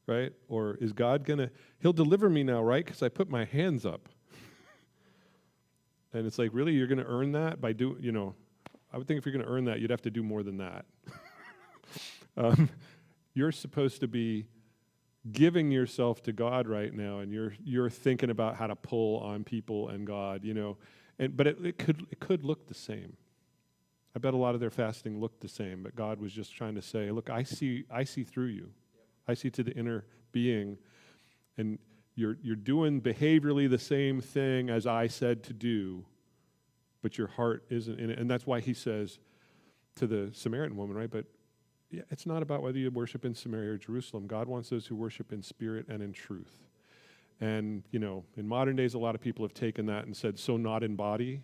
Right? Or is God he'll deliver me now, right? Because I put my hands up. And it's like, really, you're going to earn that by I would think if you're going to earn that, you'd have to do more than that. You're supposed to be giving yourself to God right now, and you're thinking about how to pull on people and God, but it could look the same. I bet a lot of their fasting looked the same, but God was just trying to say, look, I see through you. I see to the inner being, and you're doing behaviorally the same thing as I said to do, but your heart isn't in it. And that's why he says to the Samaritan woman, right? But yeah, it's not about whether you worship in Samaria or Jerusalem. God wants those who worship in spirit and in truth. And, in modern days, a lot of people have taken that and said, so not in body,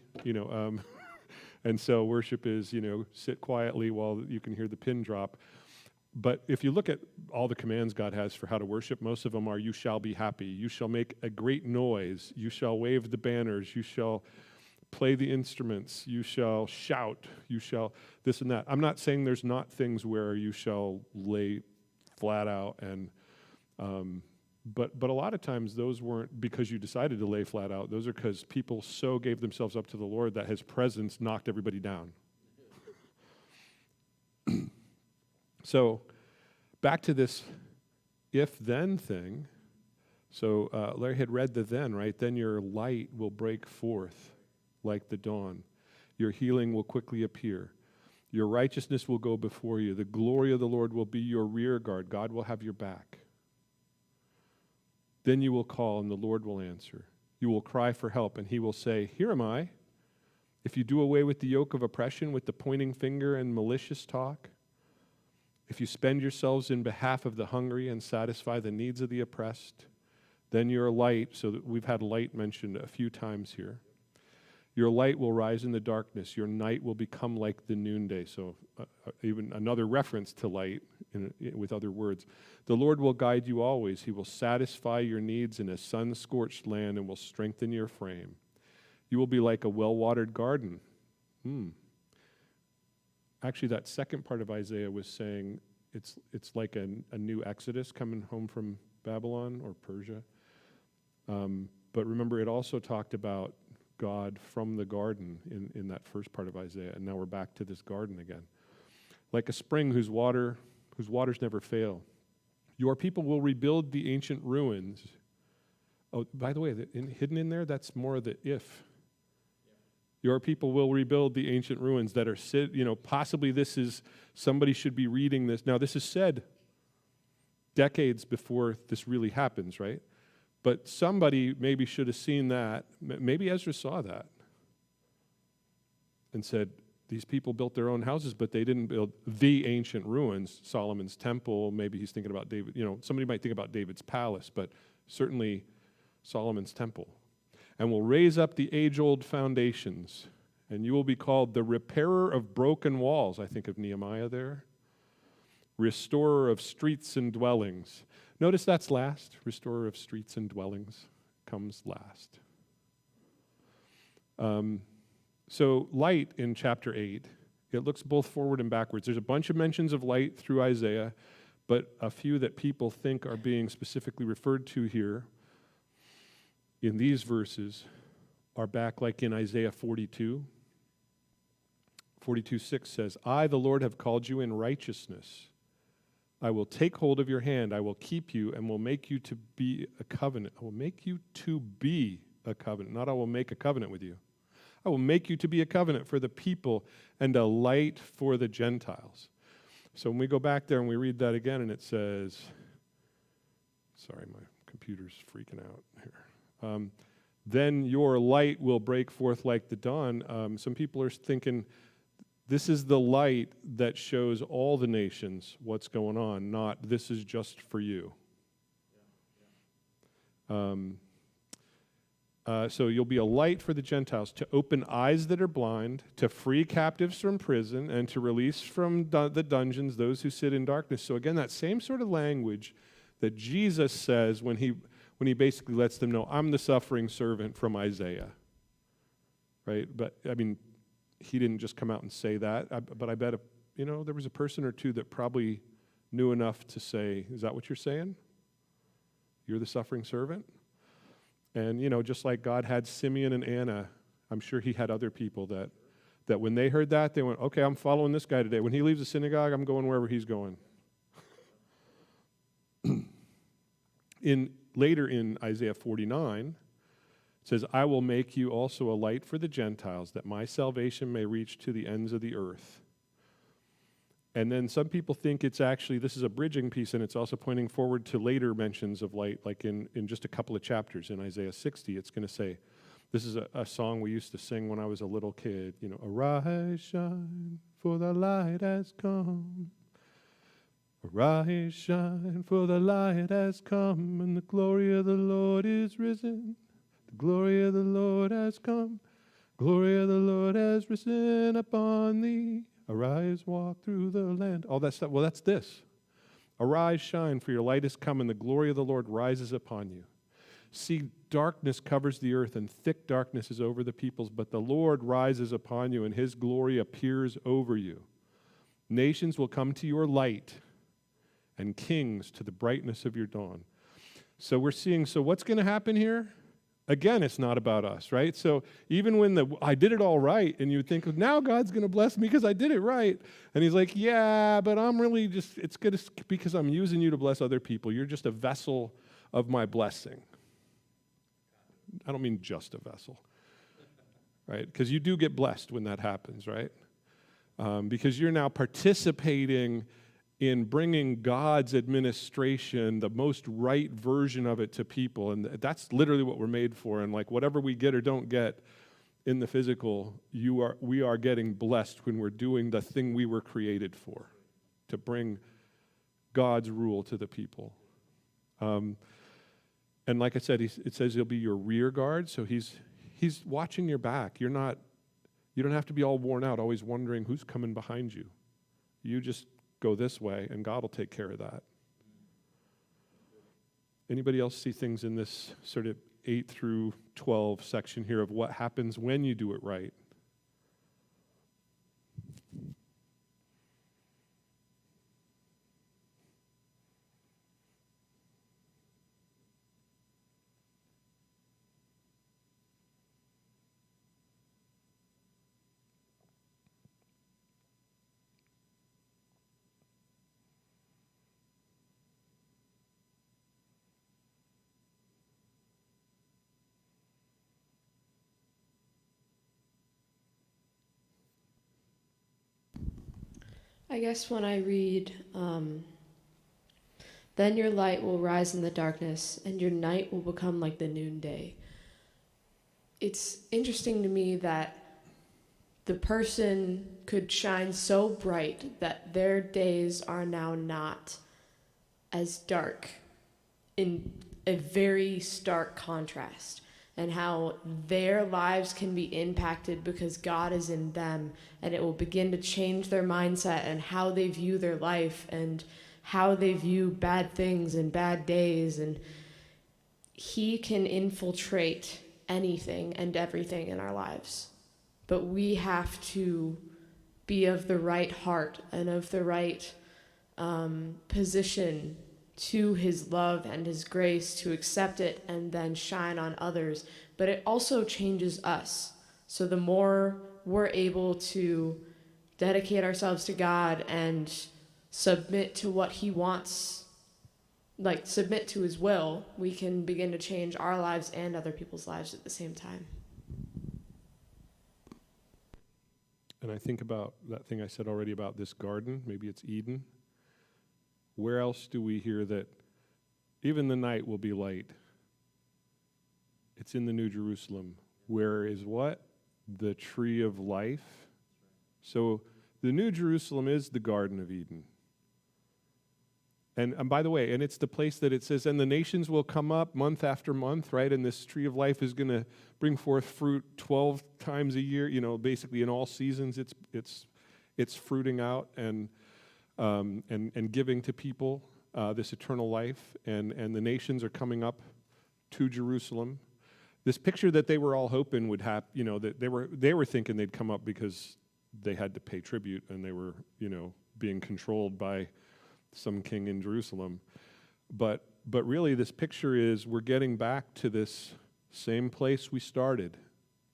and so worship is, sit quietly while you can hear the pin drop. But if you look at all the commands God has for how to worship, most of them are, you shall be happy, you shall make a great noise, you shall wave the banners, you shall play the instruments, you shall shout, you shall this and that. I'm not saying there's not things where you shall lay flat out, and but a lot of times those weren't because you decided to lay flat out. Those are because people so gave themselves up to the Lord that his presence knocked everybody down. So back to this if-then thing. So Larry had read the then, right? Then your light will break forth like the dawn. Your healing will quickly appear. Your righteousness will go before you. The glory of the Lord will be your rear guard. God will have your back. Then you will call, and the Lord will answer. You will cry for help, and he will say, here am I. If you do away with the yoke of oppression, with the pointing finger and malicious talk, if you spend yourselves in behalf of the hungry and satisfy the needs of the oppressed, then your light, so that we've had light mentioned a few times here, Your light will rise in the darkness. Your night will become like the noonday. So even another reference to light with other words. The Lord will guide you always. He will satisfy your needs in a sun-scorched land and will strengthen your frame. You will be like a well-watered garden. Actually, that second part of Isaiah was saying it's like a new Exodus coming home from Babylon or Persia. But remember, it also talked about God from the garden in that first part of Isaiah, and now we're back to this garden again. Like a spring whose waters never fail. Your people will rebuild the ancient ruins. Oh, by the way, hidden in there, that's more the if. Your people will rebuild the ancient ruins that are, possibly this is, somebody should be reading this. Now, this is said decades before this really happens, right? But somebody maybe should have seen that. Maybe Ezra saw that and said, these people built their own houses, but they didn't build the ancient ruins, Solomon's temple. Maybe he's thinking about David. Somebody might think about David's palace, but certainly Solomon's temple. And will raise up the age-old foundations, and you will be called the repairer of broken walls. I think of Nehemiah there. Restorer of streets and dwellings. Notice that's last. Restorer of streets and dwellings comes last. So light in chapter 8, it looks both forward and backwards. There's a bunch of mentions of light through Isaiah, but a few that people think are being specifically referred to here in these verses are back like in Isaiah 42. 42:6 says, I, the Lord, have called you in righteousness. I will take hold of your hand. I will keep you and will make you to be a covenant. I will make you to be a covenant. Not I will make a covenant with you. I will make you to be a covenant for the people and a light for the Gentiles. So when we go back there and we read that again and it says, sorry, my computer's freaking out here. Then your light will break forth like the dawn. Some people are thinking this is the light that shows all the nations what's going on, not this is just for you. So you'll be a light for the Gentiles, to open eyes that are blind, to free captives from prison, and to release from the dungeons those who sit in darkness. So again, that same sort of language that Jesus says when he basically lets them know, I'm the suffering servant from Isaiah. Right? But, I mean, he didn't just come out and say that, but I bet, there was a person or two that probably knew enough to say, is that what you're saying? You're the suffering servant? And, just like God had Simeon and Anna, I'm sure he had other people that when they heard that, they went, okay, I'm following this guy today. When he leaves the synagogue, I'm going wherever he's going. Later in Isaiah 49, it says, I will make you also a light for the Gentiles, that my salvation may reach to the ends of the earth. And then some people think it's actually, this is a bridging piece, and it's also pointing forward to later mentions of light, like in just a couple of chapters. In Isaiah 60, it's going to say, this is a song we used to sing when I was a little kid, arise, shine, for the light has come. Arise, shine, for the light has come, and the glory of the Lord is risen. The glory of the Lord has come. Glory of the Lord has risen upon thee. Arise, walk through the land. All that stuff. Well, that's this. Arise, shine, for your light is come, and the glory of the Lord rises upon you. See, darkness covers the earth, and thick darkness is over the peoples, but the Lord rises upon you, and his glory appears over you. Nations will come to your light, and kings to the brightness of your dawn. So we're seeing, what's going to happen here? Again, it's not about us, right? So even when I did it all right, and you would think, now God's going to bless me because I did it right. And he's like, yeah, but I'm really it's good because I'm using you to bless other people. You're just a vessel of my blessing. I don't mean just a vessel, right? Because you do get blessed when that happens, right? Because you're now participating in bringing God's administration, the most right version of it to people. And that's literally what we're made for. And like whatever we get or don't get in the physical, we are getting blessed when we're doing the thing we were created for, to bring God's rule to the people. And like I said, it says he'll be your rear guard. So he's He's watching your back. You don't have to be all worn out, always wondering who's coming behind you. You just go this way, and God will take care of that. Anybody else see things in this sort of 8 through 12 section here of what happens when you do it right? I guess when I read, then your light will rise in the darkness, and your night will become like the noonday. It's interesting to me that the person could shine so bright that their days are now not as dark, in a very stark contrast, and how their lives can be impacted because God is in them, and it will begin to change their mindset and how they view their life and how they view bad things and bad days. And he can infiltrate anything and everything in our lives. But we have to be of the right heart and of the right position to his love and his grace, to accept it and then shine on others. But it also changes us. So the more we're able to dedicate ourselves to God and submit to what he wants, like submit to his will, we can begin to change our lives and other people's lives at the same time. And I think about that thing I said already about this garden. Maybe it's Eden. Where else do we hear that even the night will be light? It's in the New Jerusalem. Where is what? The tree of life. So the New Jerusalem is the Garden of Eden. And by the way, and it's the place that it says, and the nations will come up month after month, right? And this tree of life is going to bring forth fruit 12 times a year. You know, basically in all seasons, it's fruiting out and giving to people this eternal life, and the nations are coming up to Jerusalem. This picture that they were all hoping would happen, you know, that they were thinking they'd come up because they had to pay tribute and they were, you know, being controlled by some king in Jerusalem. But really this picture is we're getting back to this same place we started.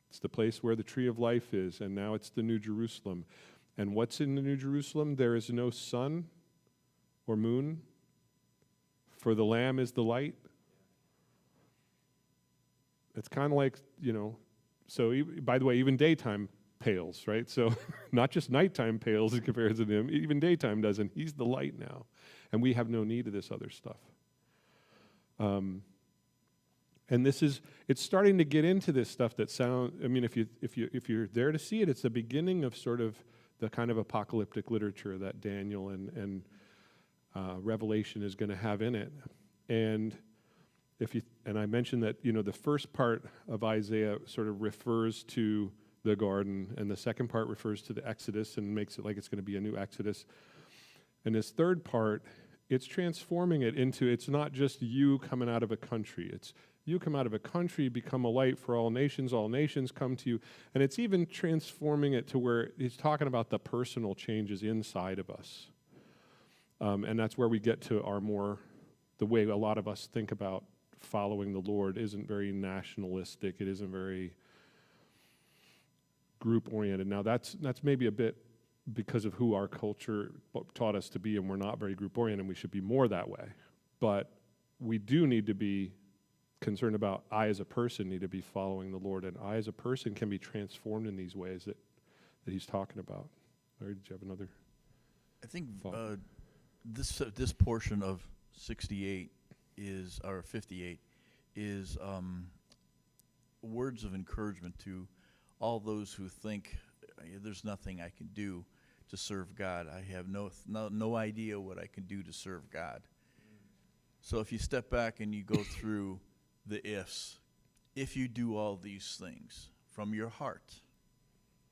It's the place where the tree of life is, and now it's the New Jerusalem. And what's in the New Jerusalem? There is no sun or moon, for the Lamb is the light. It's kind of like, you know, so by the way, even daytime pales, right? So not just nighttime pales in comparison to him, even daytime doesn't. He's the light now, and we have no need of this other stuff. And it's starting to get into this stuff that I mean, if you're there to see it, it's the beginning of sort of the kind of apocalyptic literature that Daniel and Revelation is going to have in it. And I mentioned that, you know, the first part of Isaiah sort of refers to the garden, and the second part refers to the Exodus and makes it like it's going to be a new Exodus. And this third part, it's transforming it into, it's not just you coming out of a country. It's you come out of a country, become a light for all nations come to you. And it's even transforming it to where he's talking about the personal changes inside of us. And that's where we get to the way a lot of us think about following the Lord isn't very nationalistic. It isn't very group-oriented. Now, that's maybe a bit because of who our culture taught us to be, and we're not very group-oriented, and we should be more that way. But we do need to be concerned about, I as a person need to be following the Lord, and I as a person can be transformed in these ways that he's talking about. Or did you have another? I think thought? this portion of 68 or 58 is words of encouragement to all those who think there's nothing I can do to serve God. I have no idea what I can do to serve God. So if you step back and you go through the ifs, if you do all these things from your heart,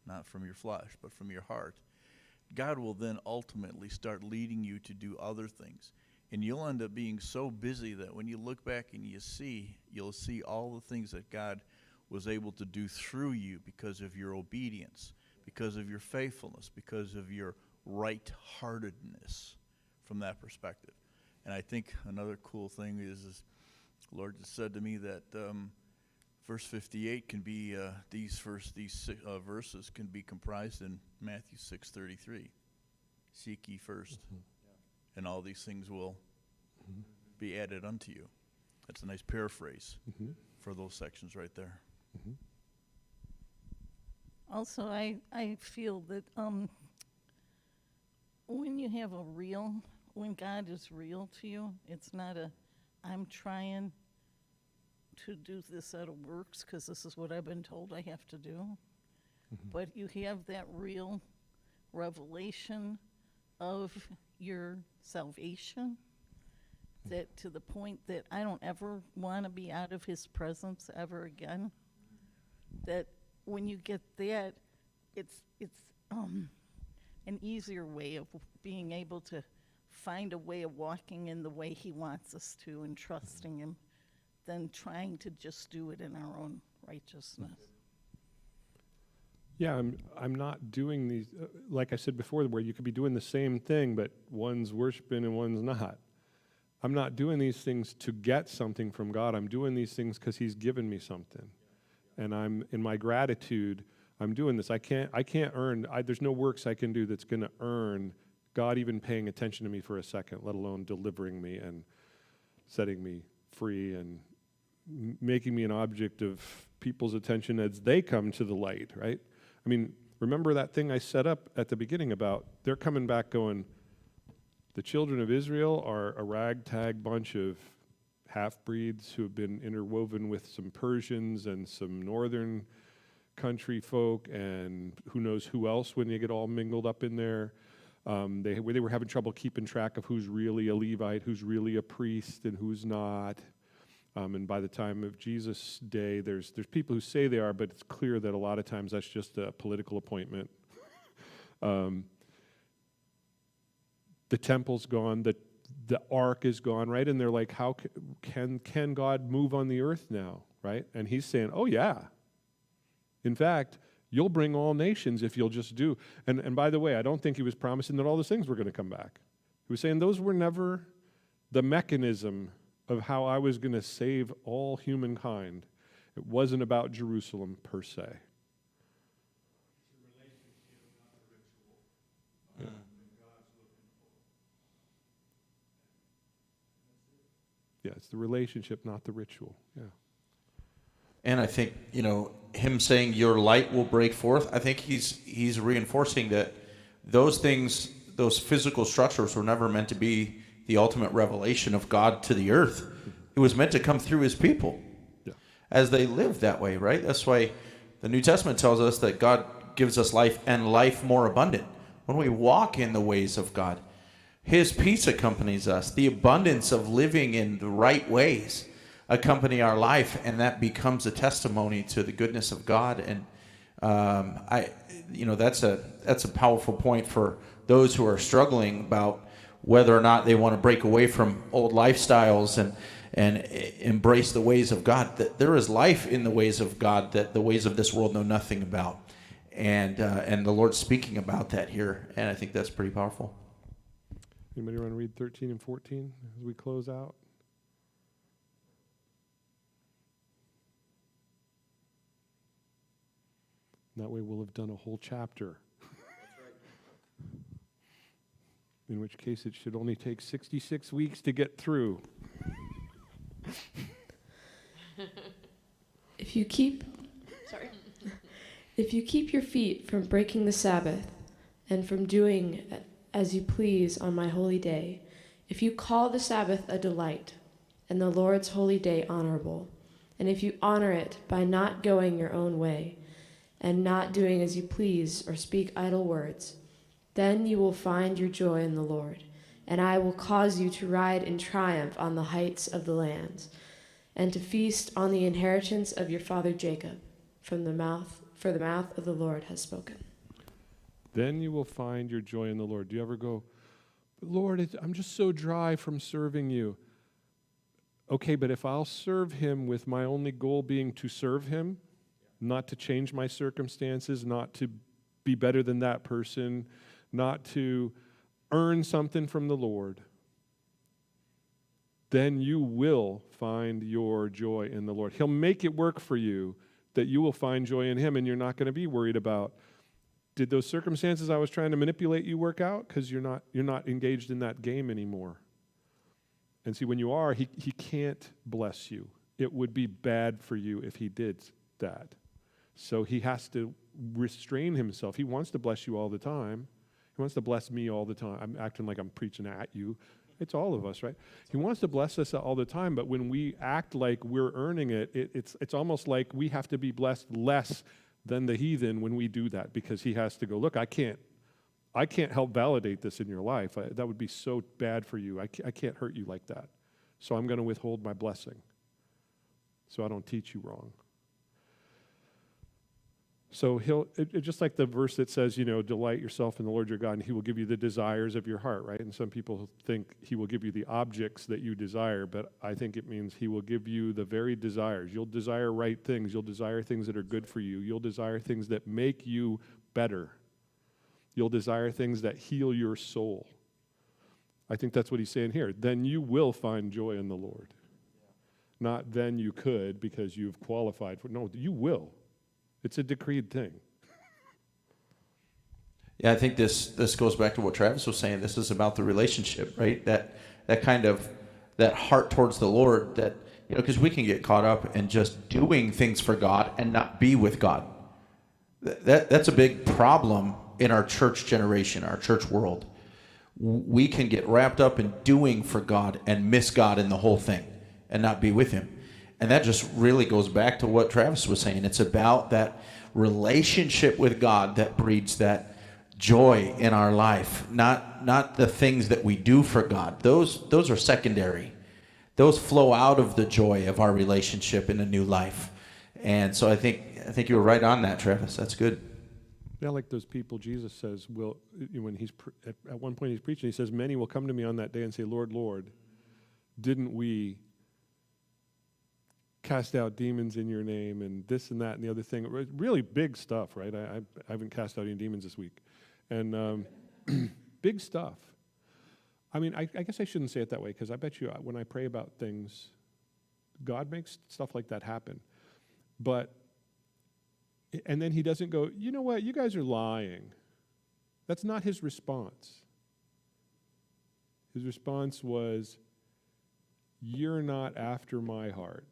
not from your flesh, but from your heart, God will then ultimately start leading you to do other things. And you'll end up being so busy that when you look back and you'll see all the things that God was able to do through you because of your obedience, because of your faithfulness, because of your right-heartedness from that perspective. And I think another cool thing is the Lord just said to me that verse 58 can be these verses can be comprised in Matthew 6:33. Seek ye first, and all these things will be added unto you. That's a nice paraphrase for those sections right there. Also, I feel that when God is real to you, it's not I'm trying to do this out of works because this is what I've been told I have to do. But you have that real revelation of your salvation, that to the point that I don't ever want to be out of his presence ever again. That when you get that, it's an easier way of being able to find a way of walking in the way he wants us to and trusting him than trying to just do it in our own righteousness. Yeah, I'm not doing these, like I said before, where you could be doing the same thing, but one's worshiping and one's not. I'm not doing these things to get something from God. I'm doing these things because he's given me something. And I'm, in my gratitude, I'm doing this. I can't earn, there's no works I can do that's going to earn God even paying attention to me for a second, let alone delivering me and setting me free and making me an object of people's attention as they come to the light, right? I mean, remember that thing I set up at the beginning about they're coming back going, the children of Israel are a ragtag bunch of half-breeds who have been interwoven with some Persians and some northern country folk and who knows who else when you get all mingled up in there. They were having trouble keeping track of who's really a Levite, who's really a priest, and who's not. And by the time of Jesus' day, there's people who say they are, but it's clear that a lot of times that's just a political appointment. The temple's gone, the ark is gone, right? And they're like, how can God move on the earth now, right? And he's saying, oh yeah. In fact, you'll bring all nations if you'll just do. And by the way, I don't think he was promising that all those things were going to come back. He was saying those were never the mechanism of how I was going to save all humankind. It wasn't about Jerusalem per se. Yeah. Yeah, it's the relationship, not the ritual. Yeah. And I think, him saying your light will break forth, I think he's reinforcing that those things, those physical structures were never meant to be the ultimate revelation of God to the earth. It was meant to come through his people as they live that way, right? That's why the New Testament tells us that God gives us life and life more abundant. When we walk in the ways of God, his peace accompanies us. The abundance of living in the right ways accompany our life, and that becomes a testimony to the goodness of God. And that's a powerful point for those who are struggling about whether or not they want to break away from old lifestyles and embrace the ways of God. That there is life in the ways of God that the ways of this world know nothing about, and the Lord's speaking about that here, and I think that's pretty powerful. Anybody want to read 13 and 14 as we close out? That way we'll have done a whole chapter. In which case it should only take 66 weeks to get through. If you keep your feet from breaking the Sabbath and from doing as you please on my holy day, if you call the Sabbath a delight and the Lord's holy day honorable, and if you honor it by not going your own way and not doing as you please or speak idle words, then you will find your joy in the Lord, and I will cause you to ride in triumph on the heights of the lands. and to feast on the inheritance of your father Jacob, for the mouth of the Lord has spoken. Then you will find your joy in the Lord. Do you ever go, Lord, I'm just so dry from serving you? Okay, but if I'll serve him with my only goal being to serve him, not to change my circumstances, not to be better than that person, not to earn something from the Lord, then you will find your joy in the Lord. He'll make it work for you that you will find joy in him, and you're not going to be worried about, did those circumstances I was trying to manipulate you work out? Because you're not engaged in that game anymore. And see, when you are, he can't bless you. It would be bad for you if he did that. So he has to restrain himself. He wants to bless you all the time. He wants to bless me all the time. I'm acting like I'm preaching at you. It's all of us, right? He wants to bless us all the time, but when we act like we're earning it, it's almost like we have to be blessed less than the heathen when we do that, because he has to go, look, I can't help validate this in your life. That would be so bad for you. I can't hurt you like that. So I'm going to withhold my blessing so I don't teach you wrong. So just like the verse that says, delight yourself in the Lord your God, and he will give you the desires of your heart, right? And some people think he will give you the objects that you desire, but I think it means he will give you the very desires. You'll desire right things. You'll desire things that are good for you. You'll desire things that make you better. You'll desire things that heal your soul. I think that's what he's saying here. Then you will find joy in the Lord. Not then you could because you've qualified for. No, you will. It's a decreed thing. Yeah, I think this goes back to what Travis was saying. This is about the relationship, right? That kind of, that heart towards the Lord, that, because we can get caught up in just doing things for God and not be with God. That's a big problem in our church generation, our church world. We can get wrapped up in doing for God and miss God in the whole thing and not be with him. And that just really goes back to what Travis was saying. It's about that relationship with God that breeds that joy in our life, not the things that we do for God. Those are secondary. Those flow out of the joy of our relationship in a new life. And so I think you were right on that, Travis. That's good. Yeah, like those people Jesus says when he's at one point he's preaching, he says, many will come to me on that day and say, Lord, Lord, didn't we cast out demons in your name and this and that and the other thing? Really big stuff, right? I haven't cast out any demons this week. And big stuff. I mean, I guess I shouldn't say it that way, because I bet you when I pray about things, God makes stuff like that happen. And then he doesn't go, you know what, you guys are lying. That's not his response. His response was, you're not after my heart.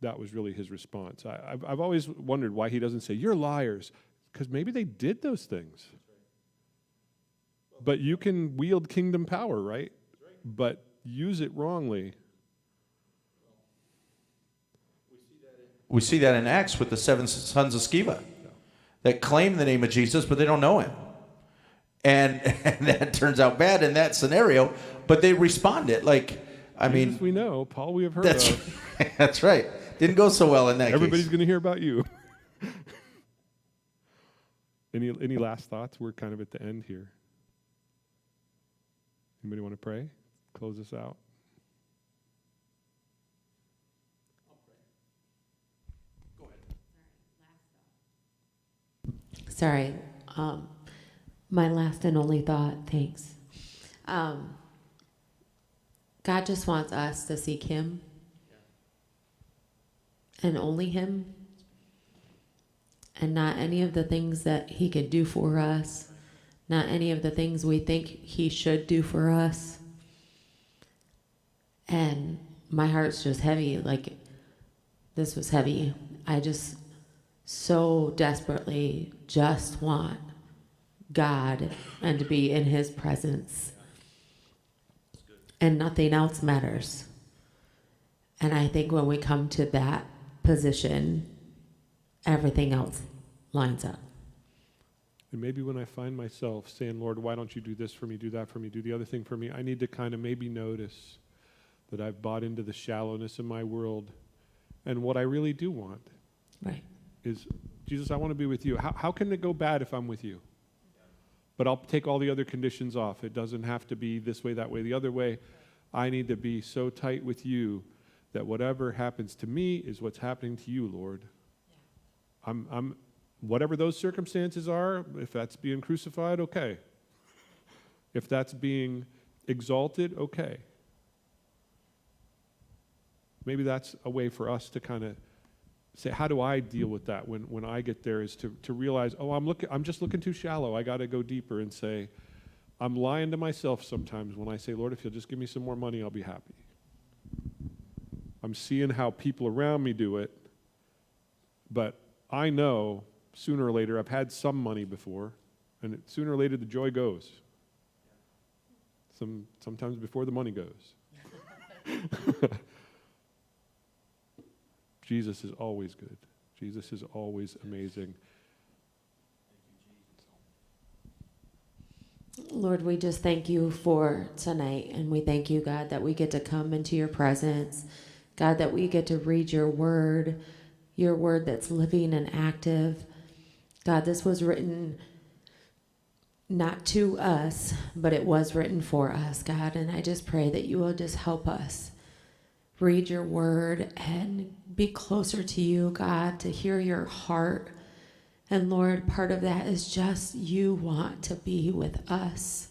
That was really his response. I've always wondered why he doesn't say, you're liars, because maybe they did those things. But you can wield kingdom power, right? But use it wrongly. We see that in Acts with the 7 sons of Sceva that claim the name of Jesus, but they don't know him. And that turns out bad in that scenario, but they responded. Jesus we know, Paul we have heard of. That's right. Didn't go so well in that Everybody's case. going to hear about you. Any last thoughts? We're kind of at the end here. Anybody want to pray? Close us out. Sorry. My last and only thought, thanks. God just wants us to seek him and only him, and not any of the things that he could do for us, not any of the things we think he should do for us. And my heart's just heavy. This was heavy. I just so desperately just want God and to be in his presence. And nothing else matters. And I think when we come to that position, everything else lines up. And maybe when I find myself saying, Lord, why don't you do this for me, do that for me, do the other thing for me, I need to kind of maybe notice that I've bought into the shallowness of my world And what I really do want Right. is, Jesus, I want to be with you. How can it go bad if I'm with you? But I'll take all the other conditions off. It doesn't have to be this way, that way, the other way. I need to be so tight with you that whatever happens to me is what's happening to you, Lord. I'm whatever those circumstances are, if that's being crucified, okay. If that's being exalted, okay. Maybe that's a way for us to kind of say, how do I deal with that when I get there, is to realize, oh, I'm just looking too shallow. I got to go deeper and say, I'm lying to myself sometimes when I say, Lord, if you'll just give me some more money, I'll be happy. I'm seeing how people around me do it, but I know sooner or later, I've had some money before, and sooner or later the joy goes. Sometimes before the money goes. Jesus is always good. Jesus is always amazing. Lord, we just thank you for tonight, and we thank you, God, that we get to come into your presence. God, that we get to read your word that's living and active. God, this was written not to us, but it was written for us, God, and I just pray that you will just help us read your word and be closer to you, God, to hear your heart. And Lord, part of that is just you want to be with us.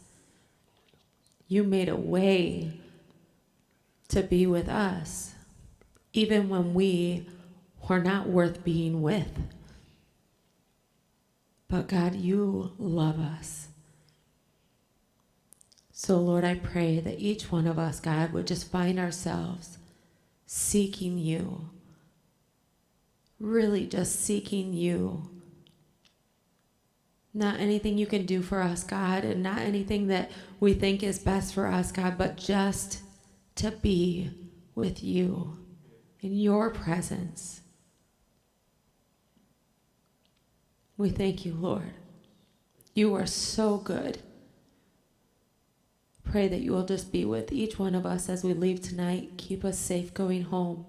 You made a way to be with us, even when we were not worth being with. But God, you love us. So Lord, I pray that each one of us, God, would just find ourselves seeking you, really just seeking you. Not anything you can do for us, God, and not anything that we think is best for us, God, but just to be with you in your presence. We thank you, Lord. You are so good. Pray that you will just be with each one of us as we leave tonight. Keep us safe going home.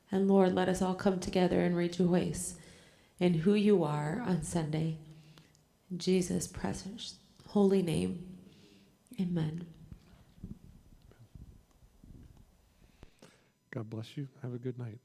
And Lord, let us all come together and rejoice in who you are on Sunday. In Jesus' precious holy name, amen. God bless you. Have a good night.